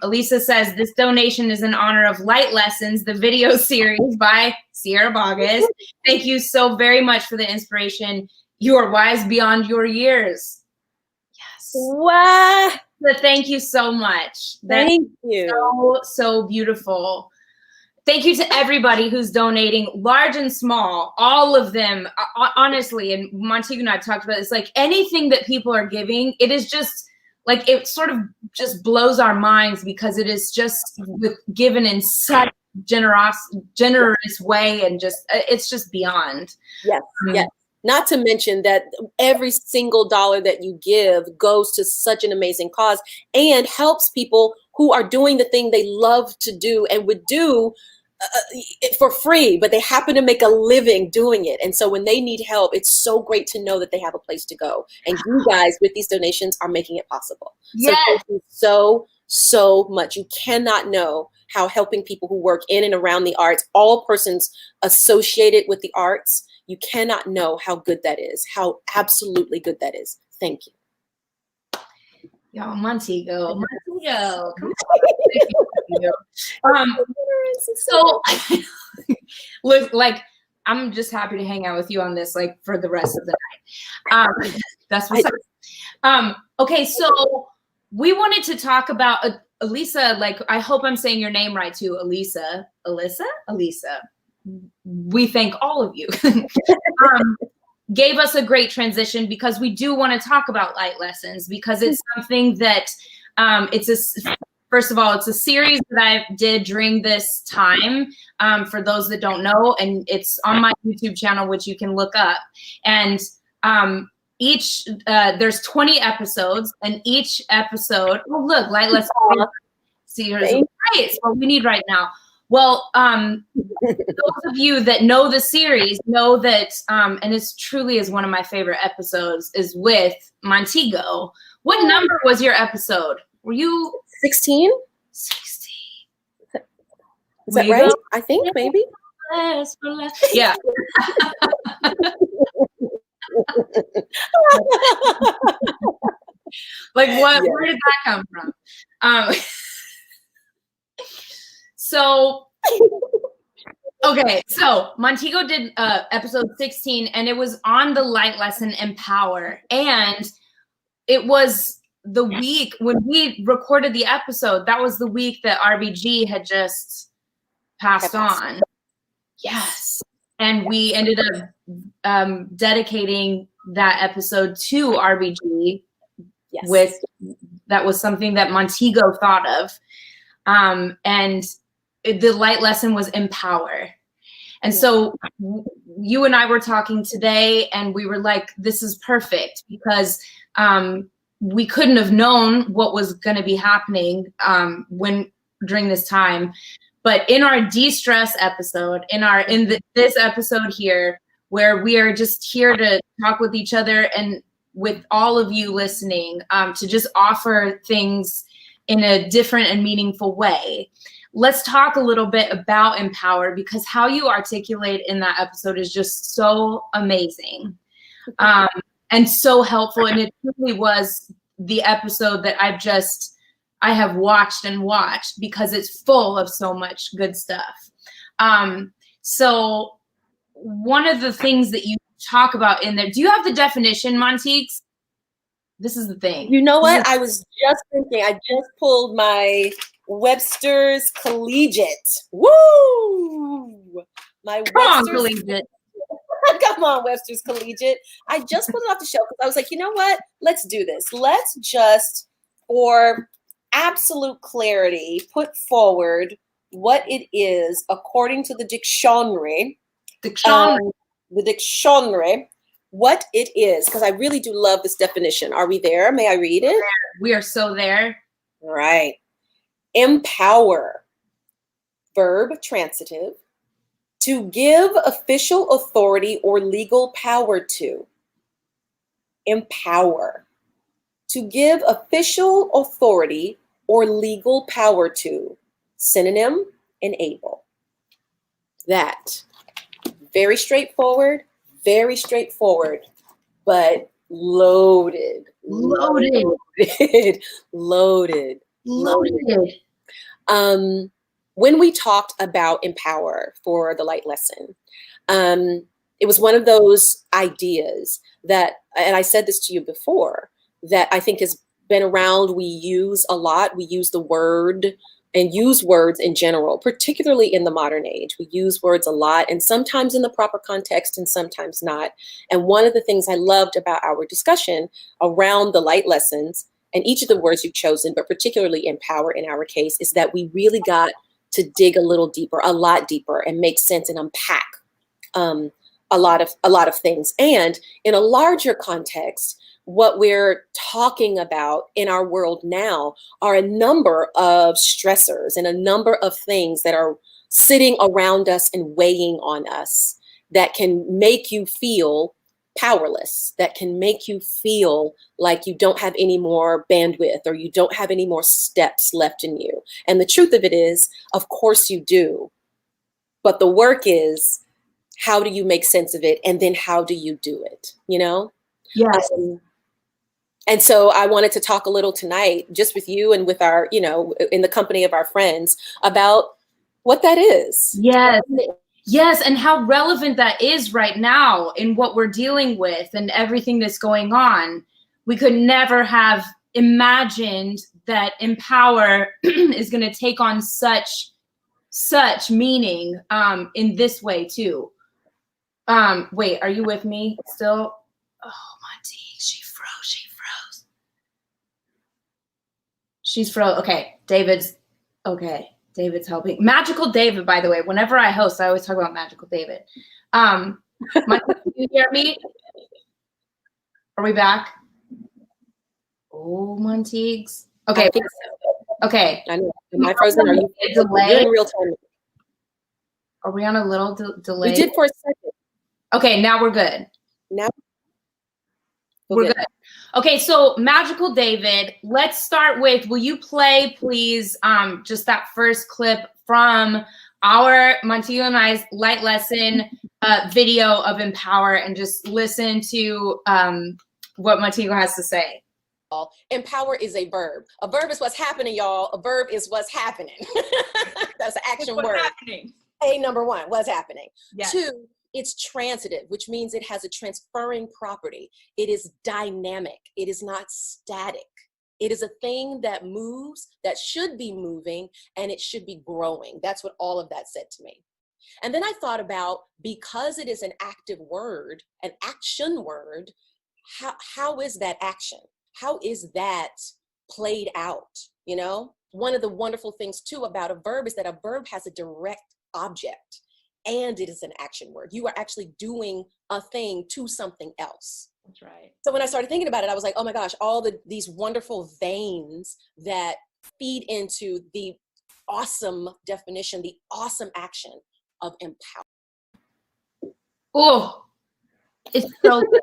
Elisa says, this donation is in honor of Light Lessons, the video series by Sierra Boggess. Thank you so very much for the inspiration. You are wise beyond your years. Yes. Wow. So thank you so much. Thank you. So beautiful. Thank you to everybody who's donating, large and small, all of them. Honestly, and Montego and I talked about this, like anything that people are giving, it is just like, it sort of just blows our minds because it is just given in such generous way, and just, it's just beyond. Yes, yes. Not to mention that every single dollar that you give goes to such an amazing cause and helps people who are doing the thing they love to do and would do for free, but they happen to make a living doing it. And so when they need help, it's so great to know that they have a place to go. And you guys with these donations are making it possible. Yes. So thank you so much. You cannot know how helping people who work in and around the arts, all persons associated with the arts, you cannot know how good that is, how absolutely good that is. Thank you. Y'all, Montego. Come on. So look, like, I'm just happy to hang out with you on this, like, for the rest of the night. That's what's up. Okay, so we wanted to talk about Elisa. Like, I hope I'm saying your name right too, Elisa. Elisa. We thank all of you. Gave us a great transition because we do want to talk about Light Lessons, because it's something that first of all, it's a series that I did during this time, for those that don't know, and it's on my YouTube channel, which you can look up. And there's 20 episodes, and each episode, oh look, Light Lessons. See, here's great. It's what we need right now. Well, those of you that know the series know that, and it truly is one of my favorite episodes, is with Montego. What number was your episode? Were you 16? 16? Is that right? I think maybe. Less for less. Yeah. Like what? Yeah. Where did that come from? So okay, so Montego did episode 16, and it was on the light lesson Empower, and it was the week when we recorded the episode. That was the week that RBG had just passed on. Yes, and we ended up dedicating that episode to RBG. Yes. That was something that Montego thought of, and the light lesson was Empower. And so you and I were talking today, and we were like, this is perfect, because we couldn't have known what was going to be happening during this time. But in our de-stress episode, this episode here, where we are just here to talk with each other and with all of you listening, to just offer things in a different and meaningful way. Let's talk a little bit about Empower, because how you articulate in that episode is just so amazing, and so helpful. And it really was the episode that I have watched and watched, because it's full of so much good stuff. So one of the things that you talk about in there, do you have the definition, Monteeks? This is the thing. You know what? I was just thinking, I just pulled my Webster's Collegiate. Woo! My Come on, Webster's Collegiate. Come on, Webster's Collegiate. I just pulled it off the shelf because I was like, you know what? Let's do this. Let's just, for absolute clarity, put forward what it is according to the dictionary. The dictionary. What it is, because I really do love this definition. Are we there? May I read it? We are so there. All right. Empower. Verb transitive. To give official authority or legal power to. Empower. To give official authority or legal power to. Synonym, enable. That. Very straightforward. Very straightforward, but loaded. When we talked about Empower for the light lesson, it was one of those ideas that, and I said this to you before, that I think has been around. We use a lot. We use the word and use words in general, particularly in the modern age. We use words a lot, and sometimes in the proper context and sometimes not. And one of the things I loved about our discussion around the light lessons, and each of the words you've chosen, but particularly Empower in our case, is that we really got to dig a little deeper, a lot deeper, and make sense and unpack a lot of things. And in a larger context, what we're talking about in our world now are a number of stressors and a number of things that are sitting around us and weighing on us that can make you feel powerless, that can make you feel like you don't have any more bandwidth or you don't have any more steps left in you. And the truth of it is, of course you do. But the work is, how do you make sense of it? And then how do you do it? You know? Yes. And so I wanted to talk a little tonight, just with you and with our, you know, in the company of our friends, about what that is. Yes. Yes. And how relevant that is right now in what we're dealing with and everything that's going on. We could never have imagined that Empower is going to take on such meaning in this way too. Wait, are you with me still? Oh, Monty, she froze. She's froze. Okay, David's helping. Magical David, by the way, whenever I host, I always talk about Magical David. Monty, can you hear me? Are we back? Oh, Monteagues. Okay. Okay. I know. Am I frozen? Are you Delay? You're in real time? Are we on a little delay? You did for a second. Okay, now we're good. Now We're good. Okay, so Magical David, let's start with, will you play, please, just that first clip from our Montego and I's light lesson video of Empower, and just listen to what Montego has to say. Empower is a verb. A verb is what's happening, y'all. A verb is what's happening. That's an action word. Happening. Number one, what's happening. Yes. Two, it's transitive, which means it has a transferring property. It is dynamic. It is not static. It is a thing that moves, that should be moving, and it should be growing. That's what all of that said to me. And then I thought about, because it is an active word, an action word, how is that action? How is that played out? You know, one of the wonderful things too about a verb is that a verb has a direct object, and it is an action word. You are actually doing a thing to something else. That's right. So when I started thinking about it, I was like, oh my gosh, all these wonderful veins that feed into the awesome definition, the awesome action of empower. Oh, it's so good.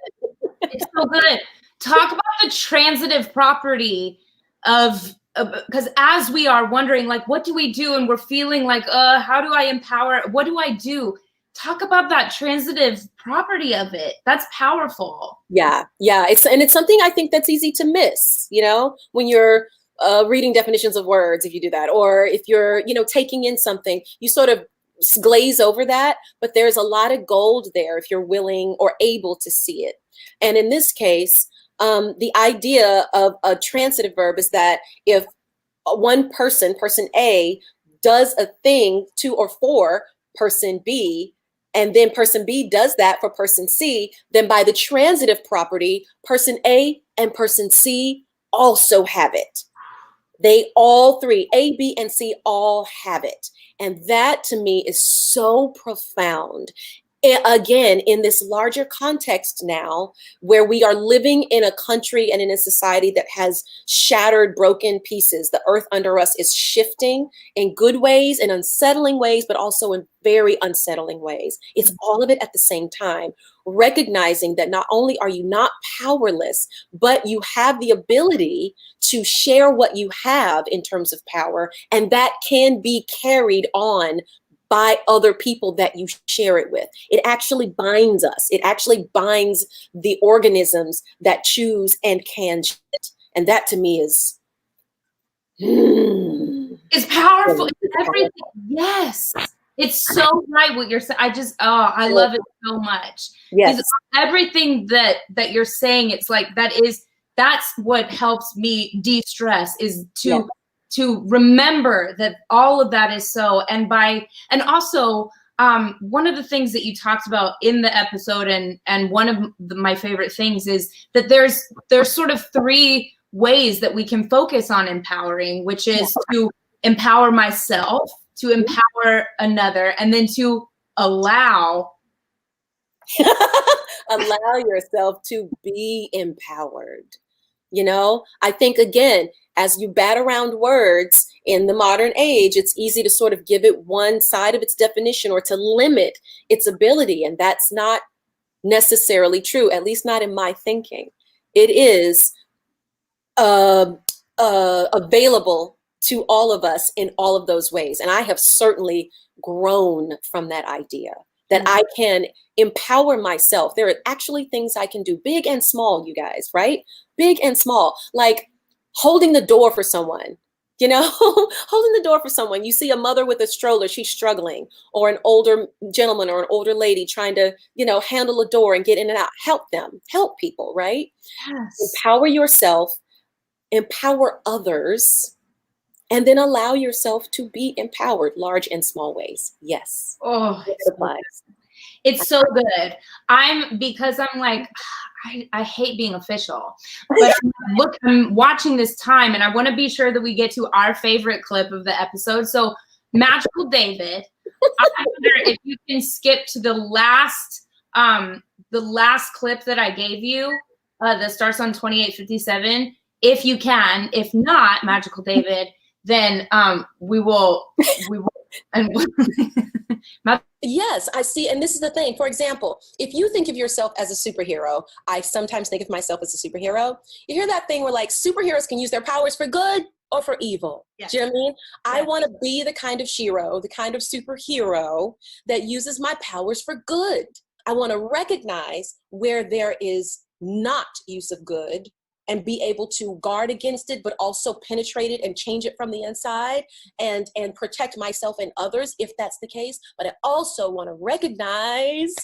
It's so good. Talk about the transitive property of, because as we are wondering, like, what do we do? And we're feeling like, how do I empower? What do I do? Talk about that transitive property of it. That's powerful. Yeah. It's something I think that's easy to miss, you know, when you're reading definitions of words, if you do that, or if you're, taking in something, you sort of glaze over that, but there's a lot of gold there if you're willing or able to see it. And in this case, the idea of a transitive verb is that if one person A, does a thing to or for person B, and then person B does that for person C, then by the transitive property, person A and person C also have it. They all three, A, B, and C, all have it. And that to me is so profound. Again, in this larger context now, where we are living in a country and in a society that has shattered, broken pieces, the earth under us is shifting in good ways and unsettling ways, but also in very unsettling ways. It's all of it at the same time, recognizing that not only are you not powerless, but you have the ability to share what you have in terms of power, and that can be carried on by other people that you share it with. It actually binds us. It actually binds the organisms that choose and can shit. And that to me is it's powerful. It's everything. Yes. It's so right what you're saying. I love it so much. Yes. Everything that you're saying, it's like that's what helps me de-stress, is to remember that all of that is so, and also one of the things that you talked about in the episode, and one of my favorite things is that there's sort of three ways that we can focus on empowering, which is to empower myself, to empower another, and then to allow yourself to be empowered. I think, again, as you bat around words in the modern age, it's easy to sort of give it one side of its definition or to limit its ability. And that's not necessarily true, at least not in my thinking. It is available to all of us in all of those ways. And I have certainly grown from that idea that I can empower myself. There are actually things I can do, big and small, you guys, right? Big and small, like holding the door for someone, holding the door for someone. You see a mother with a stroller, she's struggling, or an older gentleman or an older lady trying to, handle a door and get in and out. Help them, help people, right? Yes. Empower yourself, empower others, and then allow yourself to be empowered, large and small ways. Yes. Oh, it's so good. Because I'm like, I hate being official, but I'm watching this time, and I want to be sure that we get to our favorite clip of the episode. So Magical David, I wonder if you can skip to the last clip that I gave you, that starts on 28:57. If you can, if not, Magical David, then we will, and Yes, I see. And this is the thing. For example, if you think of yourself as a superhero, I sometimes think of myself as a superhero. You hear that thing where like superheroes can use their powers for good or for evil. Yes. Do you know what I mean? Yes. I want to be the kind of Shiro, the kind of superhero that uses my powers for good. I want to recognize where there is not use of good and be able to guard against it, but also penetrate it and change it from the inside and protect myself and others if that's the case. But I also want to recognize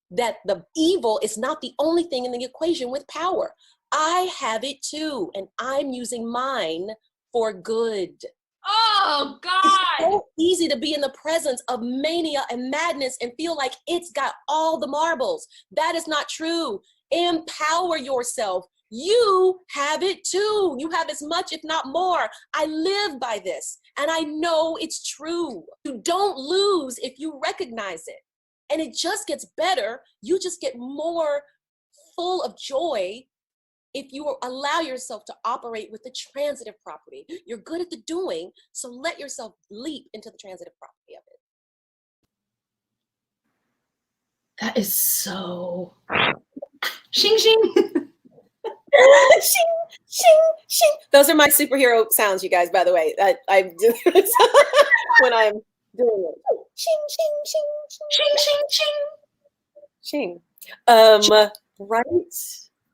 that the evil is not the only thing in the equation with power. I have it too, and I'm using mine for good. oh God. It's so easy to be in the presence of mania and madness and feel like it's got all the marbles. That is not true. Empower yourself. You have it too. You have as much, if not more. I live by this, and I know it's true. You don't lose if you recognize it. And it just gets better. You just get more full of joy if you allow yourself to operate with the transitive property. You're good at the doing, so let yourself leap into the transitive property of it. That is so shing shing. Shing, shing, shing. Those are my superhero sounds, you guys, by the way. I do when I'm doing it. Shing, shing, shing, Shing shing shing. shing. Right?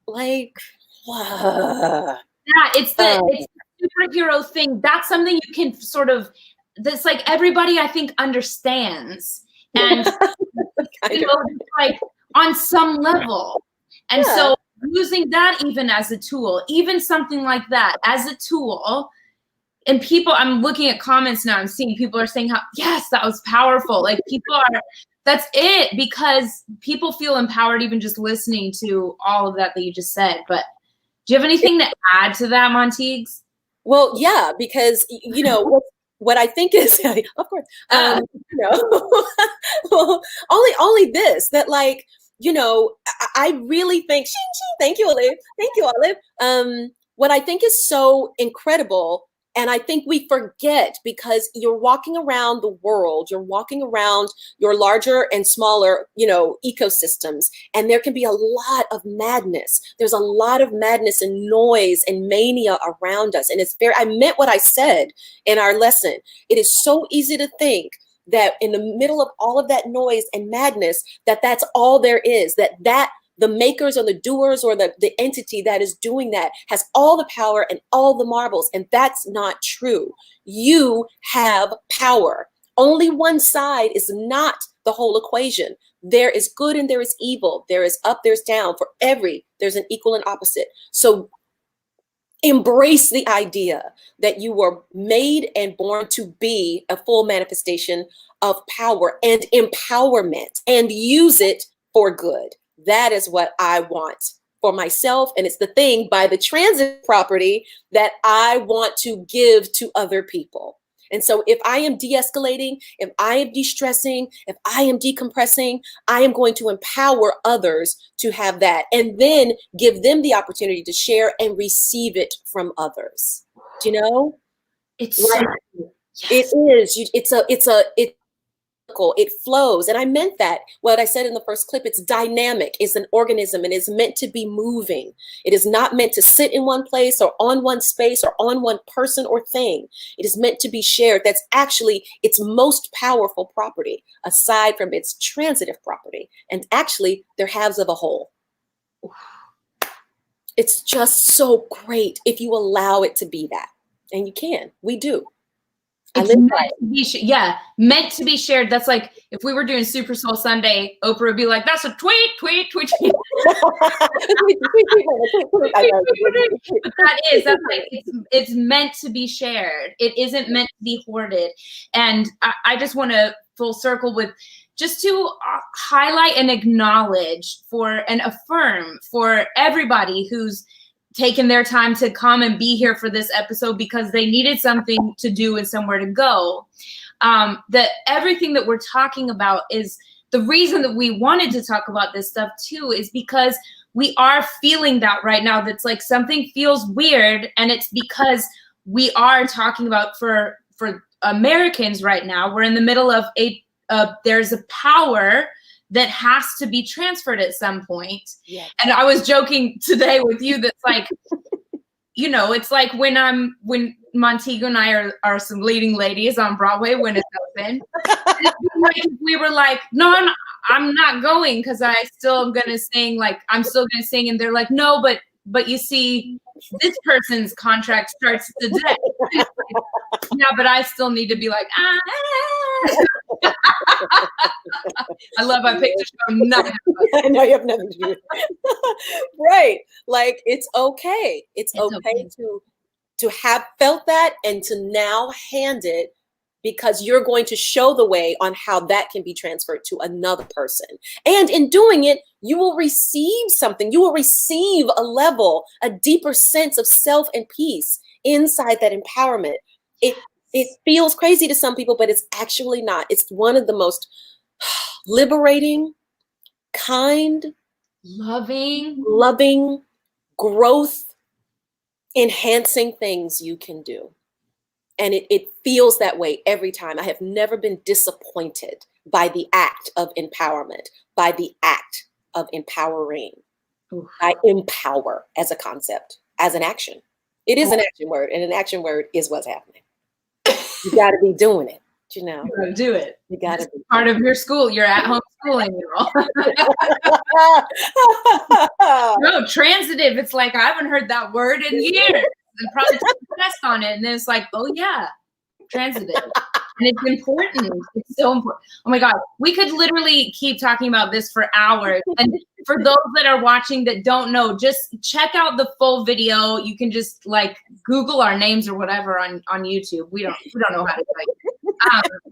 Like, wow. Yeah, it's the superhero thing. That's something you can sort of, that's like everybody I think understands. And you know, like on some level. And so using that even as a tool, even something like that as a tool, and people, I'm looking at comments now, I'm seeing people are saying how, yes, that was powerful. Like people are, that's it, because people feel empowered even just listening to all of that you just said. But do you have anything to add to that, Montegs? Well, yeah, because, you know, what I think is, of course, you know, well, only this, that like, you know, I really think, thank you, Olive. Thank you, Olive. What I think is so incredible, and I think we forget because you're walking around the world, you're walking around your larger and smaller, you know, ecosystems, and there can be a lot of madness. There's a lot of madness and noise and mania around us. And it's I meant what I said in our lesson. It is so easy to think that in the middle of all of that noise and madness, that's all there is, that the makers or the doers or the entity that is doing that has all the power and all the marbles. And that's not true. You have power. Only one side is not the whole equation. There is good and there is evil. There is up, there's down. For there's an equal and opposite. So embrace the idea that you were made and born to be a full manifestation of power and empowerment, and use it for good. That is what I want for myself. And it's the thing by the transit property that I want to give to other people. And so if I am de-escalating, if I am de-stressing, if I am decompressing, I am going to empower others to have that, and then give them the opportunity to share and receive it from others. Do you know? It's like, yes. It flows. And I meant that. What I said in the first clip, it's dynamic. It's an organism and it's meant to be moving. It is not meant to sit in one place or on one space or on one person or thing. It is meant to be shared. That's actually its most powerful property, aside from its transitive property. And actually, they're halves of a whole. It's just so great if you allow it to be that. And you can. We do. It's meant to be meant to be shared. That's like if we were doing Super Soul Sunday, Oprah would be like, "That's a tweet." But that's like it's meant to be shared. It isn't meant to be hoarded. And I just want to full circle with just to highlight and acknowledge and affirm for everybody who's taken their time to come and be here for this episode because they needed something to do and somewhere to go. That everything that we're talking about is the reason that we wanted to talk about this stuff too, is because we are feeling that right now. That's like something feels weird, and it's because we are talking about for Americans right now, we're in the middle of there's a power that has to be transferred at some point. Yes. And I was joking today with you that's like, you know, it's like when Montego and I are some leading ladies on Broadway when it's open. Like we were like, no, I'm not going because I still am gonna sing. Like I'm still gonna sing, and they're like, no, but you see, this person's contract starts today. Yeah, but I still need to be like, I love I picked a show. Nothing. I know you have nothing to do with it. Right. Like it's okay. It's okay to have felt that and to now hand it, because you're going to show the way on how that can be transferred to another person. And in doing it, you will receive something. You will receive a level, a deeper sense of self and peace inside that empowerment. It feels crazy to some people, but it's actually not. It's one of the most liberating, kind, loving, growth enhancing things you can do. And it feels that way every time. I have never been disappointed by the act of empowerment, by the act of empowering. Oof. I empower as a concept, as an action. It is an action word, and an action word is what's happening. You got to be doing it, you know. You gotta do it. You got to be Part of your school, your at-home schooling, you know. No, transitive. It's like I haven't heard that word in years. And probably took a test on it, and then it's like, oh yeah, transitive. And it's important. It's so important. Oh my God, we could literally keep talking about this for hours. And for those that are watching that don't know, just check out the full video. You can just like Google our names or whatever on YouTube. We don't know how to do it.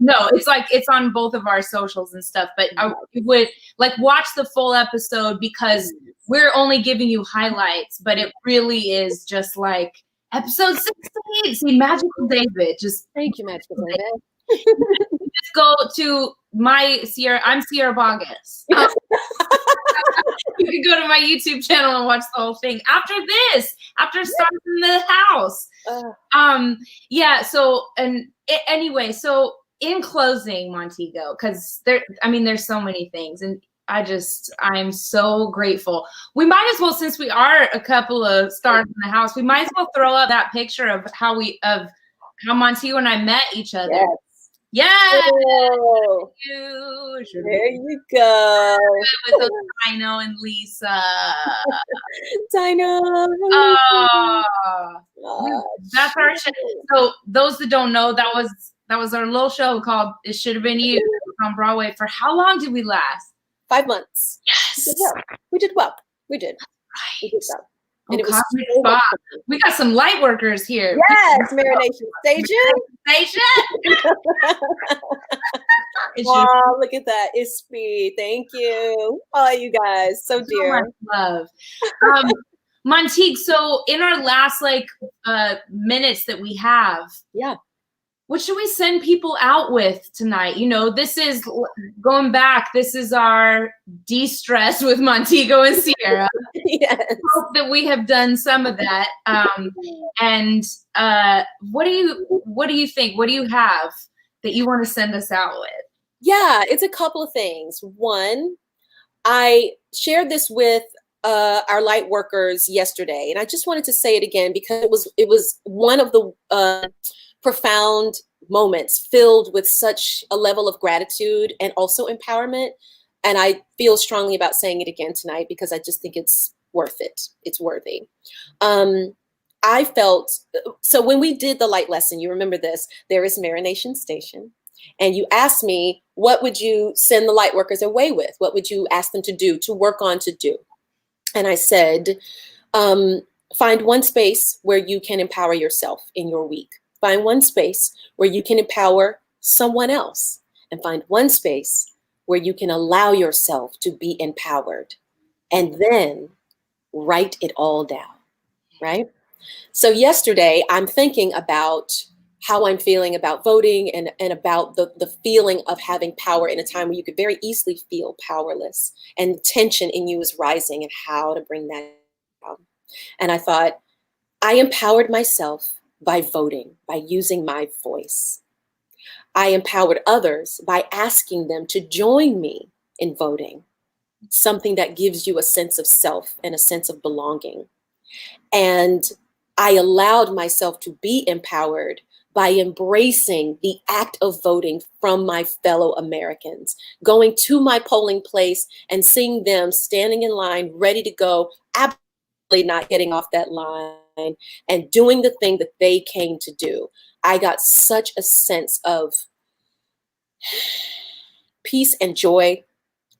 No, it's like it's on both of our socials and stuff. But I would like watch the full episode because we're only giving you highlights, but it really is just like episode 16. See, Magical David. Just thank you, Magical David. Just go to my Sierra. I'm Sierra Boggess. You can go to my YouTube channel and watch the whole thing after starting in the house. Yeah. So anyway, so in closing, Montego, because there's so many things, and I'm so grateful. We might as well, since we are a couple of stars in the house, we might as well throw up that picture of how Montego and I met each other. Yes. Yes. Oh, there you go. With Dino and Lisa. Dino. That's our show. So those that don't know, that was our little show called It Should Have Been You on Broadway. For how long did we last? 5 months. Yes. We did well. We did well. And it was so we got some light workers here. Yes, Marination Station. Oh, look at that. It's me. Thank you. Oh, you guys. So dear. So love. Montego, so in our last minutes that we have, what should we send people out with tonight? You know, this is going back. This is our de-stress with Montego and Sierra. Yes. Hope that we have done some of that. And what do you think? What do you have that you want to send us out with? Yeah, it's a couple of things. One, I shared this with our light workers yesterday, and I just wanted to say it again because it was one of the profound moments filled with such a level of gratitude and also empowerment. And I feel strongly about saying it again tonight because I just think it's worth it. It's worthy. I felt, so when we did the light lesson, you remember this, there is Marination Station. And you asked me, what would you send the light workers away with? What would you ask them to do, to work on, to do? And I said, find one space where you can empower yourself in your week. Find one space where you can empower someone else, and find one space where you can allow yourself to be empowered, and then write it all down, right? So yesterday, I'm thinking about how I'm feeling about voting and about the feeling of having power in a time where you could very easily feel powerless and tension in you is rising, and how to bring that down. And I thought, I empowered myself by voting, by using my voice. I empowered others by asking them to join me in voting, something that gives you a sense of self and a sense of belonging. And I allowed myself to be empowered by embracing the act of voting from my fellow Americans, going to my polling place and seeing them standing in line, ready to go, absolutely not getting off that line, and doing the thing that they came to do. I got such a sense of peace and joy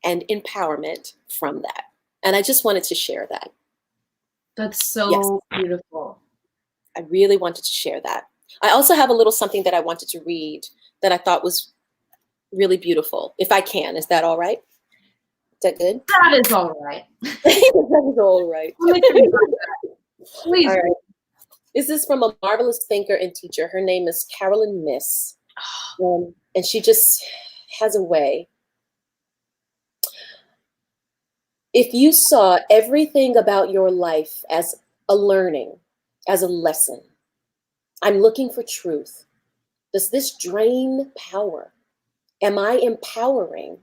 and empowerment from that. And I just wanted to share that. That's so beautiful. I really wanted to share that. I also have a little something that I wanted to read that I thought was really beautiful. If I can, is that all right? Is that good? That is all right. That is all right. Please. All right. This is from a marvelous thinker and teacher. Her name is Carolyn Miss. And she just has a way. If you saw everything about your life as a learning, as a lesson, I'm looking for truth. Does this drain power? Am I empowering?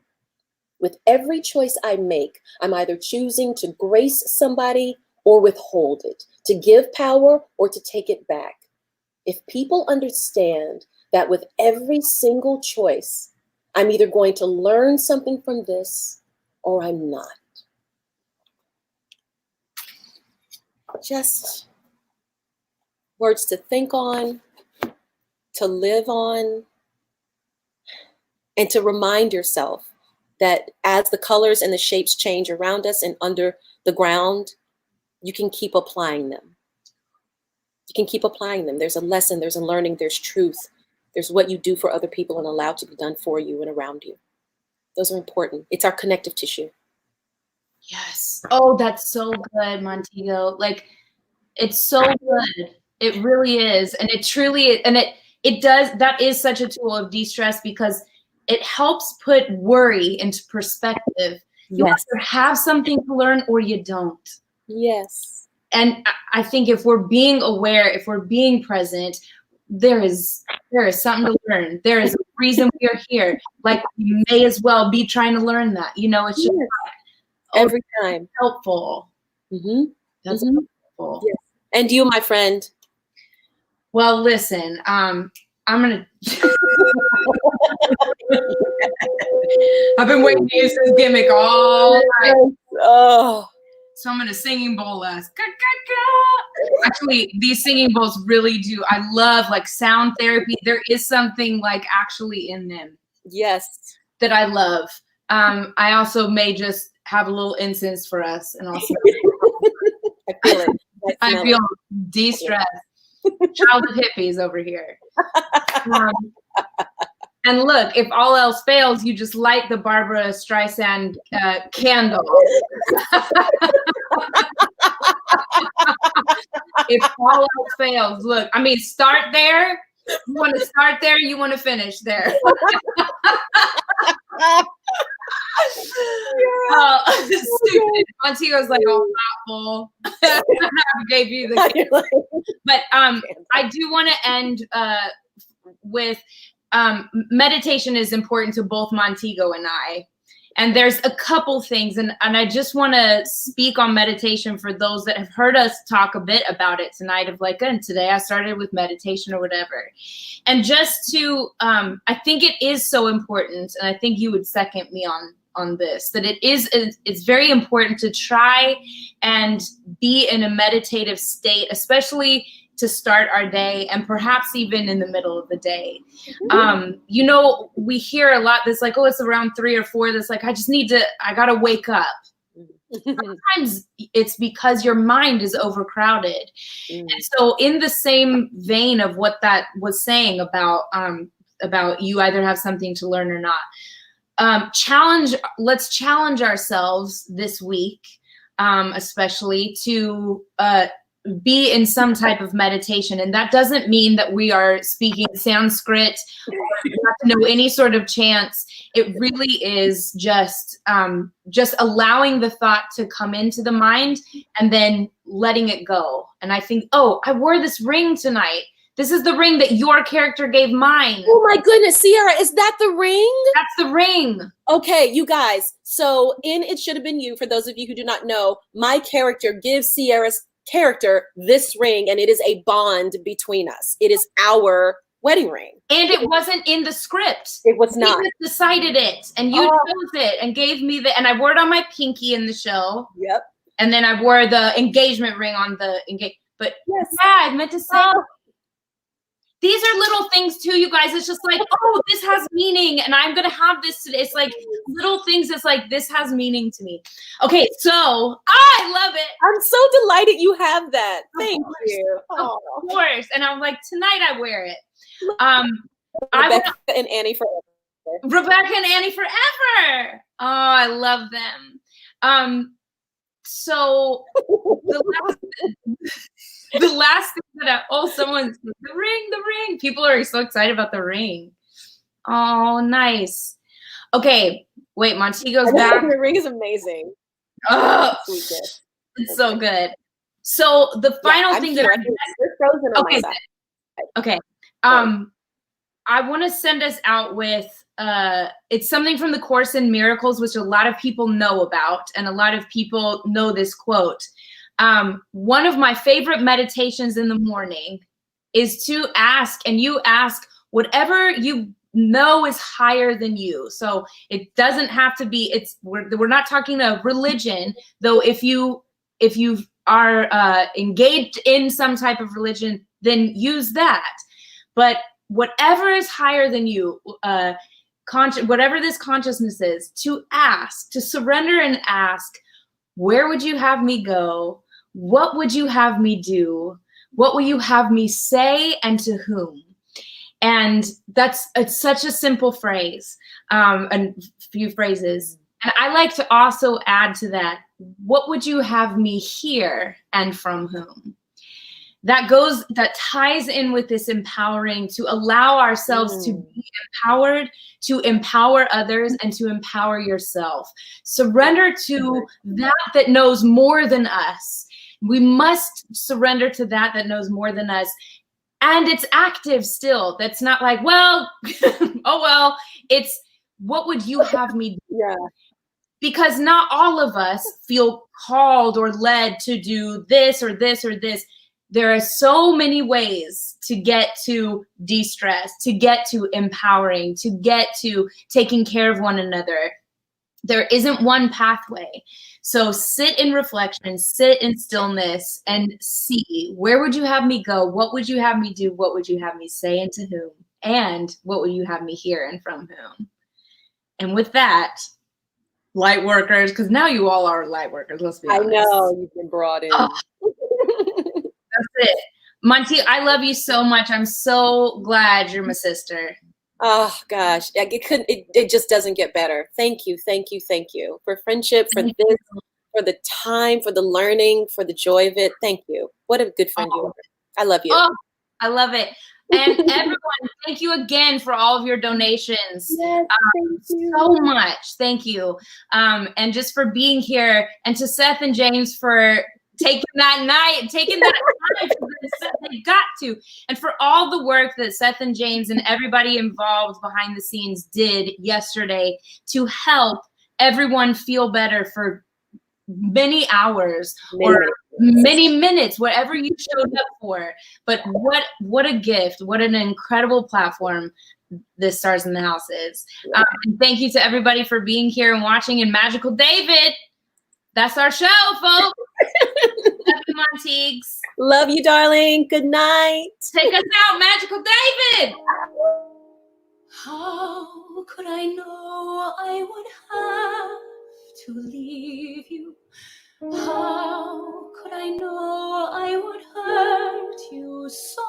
With every choice I make, I'm either choosing to grace somebody or withhold it, to give power or to take it back. If people understand that with every single choice, I'm either going to learn something from this or I'm not. Just words to think on, to live on, and to remind yourself that as the colors and the shapes change around us and under the ground, you can keep applying them. You can keep applying them. There's a lesson, there's a learning, there's truth. There's what you do for other people and allow to be done for you and around you. Those are important. It's our connective tissue. Yes. Oh, that's so good, Montego. Like, it's so good. It really is. And it truly, and it does, that is such a tool of de-stress because it helps put worry into perspective. You either have something to learn or you don't. Yes. And I think if we're being aware, if we're being present, there is something to learn. There is a reason we are here. Like, you may as well be trying to learn that. You know, it's just every time helpful. Mm-hmm. That's helpful. Yes. And you, my friend. Well, listen, I'm gonna. I've been waiting to use this gimmick all night. Oh. So I'm gonna singing bowl last. Actually, these singing bowls really do. I love like sound therapy. There is something like actually in them. Yes. That I love. I also may just have a little incense for us, and also I feel it. I feel de-stressed. Childhood hippies over here. And look, if all else fails, you just light the Barbara Streisand candle. If all else fails, look, I mean, start there. You want to start there, you want to finish there. Oh, stupid. Montego's like, oh, thoughtful. I gave you the but I do want to end with meditation is important to both Montego and I. And there's a couple things, and I just want to speak on meditation for those that have heard us talk a bit about it tonight of like, and today I started with meditation or whatever. And just to, I think it is so important, and I think you would second me on this, that it's very important to try and be in a meditative state, especially to start our day and perhaps even in the middle of the day. You know, we hear a lot that's like, oh, it's around 3 or 4. That's like, I gotta wake up. Sometimes it's because your mind is overcrowded. And so in the same vein of what that was saying about you either have something to learn or not, let's challenge ourselves this week, especially to, be in some type of meditation. And that doesn't mean that we are speaking Sanskrit or have to know any sort of chants. It really is just allowing the thought to come into the mind and then letting it go. And I think, oh, I wore this ring tonight. This is the ring that your character gave mine. Oh my goodness, Sierra, is that the ring? That's the ring. Okay, you guys. So in It Should Have Been You, for those of you who do not know, my character gives Sierra's character this ring, and it is a bond between us. It is our wedding ring. And it wasn't in the script. It was not. You just decided it, and you chose it, and gave me and I wore it on my pinky in the show. Yep. And then I wore the engagement ring on the But yes. yeah, I meant to say. These are little things too, you guys. It's just like, oh, this has meaning, and I'm gonna have this today. It's like little things. It's like this has meaning to me. Okay, so I love it. I'm so delighted you have that. Thank you. Of course. And I'm like, tonight I wear it. Rebecca and Annie forever. Rebecca and Annie forever. Oh, I love them. So the last thing that someone's the ring. People are so excited about the ring. Oh, nice. Okay, wait, Montego's back. The ring is amazing. Oh, it's so good. So the final thing that you're frozen on my side. Okay. I want to send us out with it's something from the Course in Miracles, which a lot of people know about, and a lot of people know this quote. One of my favorite meditations in the morning is to ask, and you ask whatever you know is higher than you. So it doesn't have to be, we're not talking of religion, though if you are engaged in some type of religion, then use that. But whatever is higher than you, whatever this consciousness is, to ask, to surrender and ask, where would you have me go? What would you have me do? What will you have me say, and to whom? And it's such a simple phrase, a few phrases. And I like to also add to that, what would you have me hear, and from whom? That ties in with this empowering, to allow ourselves to be empowered, to empower others, and to empower yourself. Surrender to that knows more than us. We must surrender to that knows more than us. And it's active still. That's not like, well, oh, well, it's what would you have me do? Yeah. Because not all of us feel called or led to do this or this or this. There are so many ways to get to de-stress, to get to empowering, to get to taking care of one another. There isn't one pathway. So sit in reflection, sit in stillness, and see, where would you have me go? What would you have me do? What would you have me say, and to whom? And what would you have me hear, and from whom? And with that, light workers, because now you all are light workers, let's be honest. I know, you've been brought in. Oh. That's it. Monty, I love you so much. I'm so glad you're my sister. Oh gosh, it just doesn't get better. Thank you for friendship, for this, for the time, for the learning, for the joy of it. Thank you. What a good friend you are. I love you. Oh, I love it. And everyone, thank you again for all of your donations. Yes, thank you so much. Thank you. And just for being here, and to Seth and James for taking that time they got to, and for all the work that Seth and James and everybody involved behind the scenes did yesterday to help everyone feel better for many hours or many minutes, whatever you showed up for. But what a gift, what an incredible platform this Stars in the House is. And thank you to everybody for being here and watching. And Magical David, that's our show, folks. Love you, Monteagues. Love you, darling. Good night. Take us out, Magical David. How could I know I would have to leave you? How could I know I would hurt you so?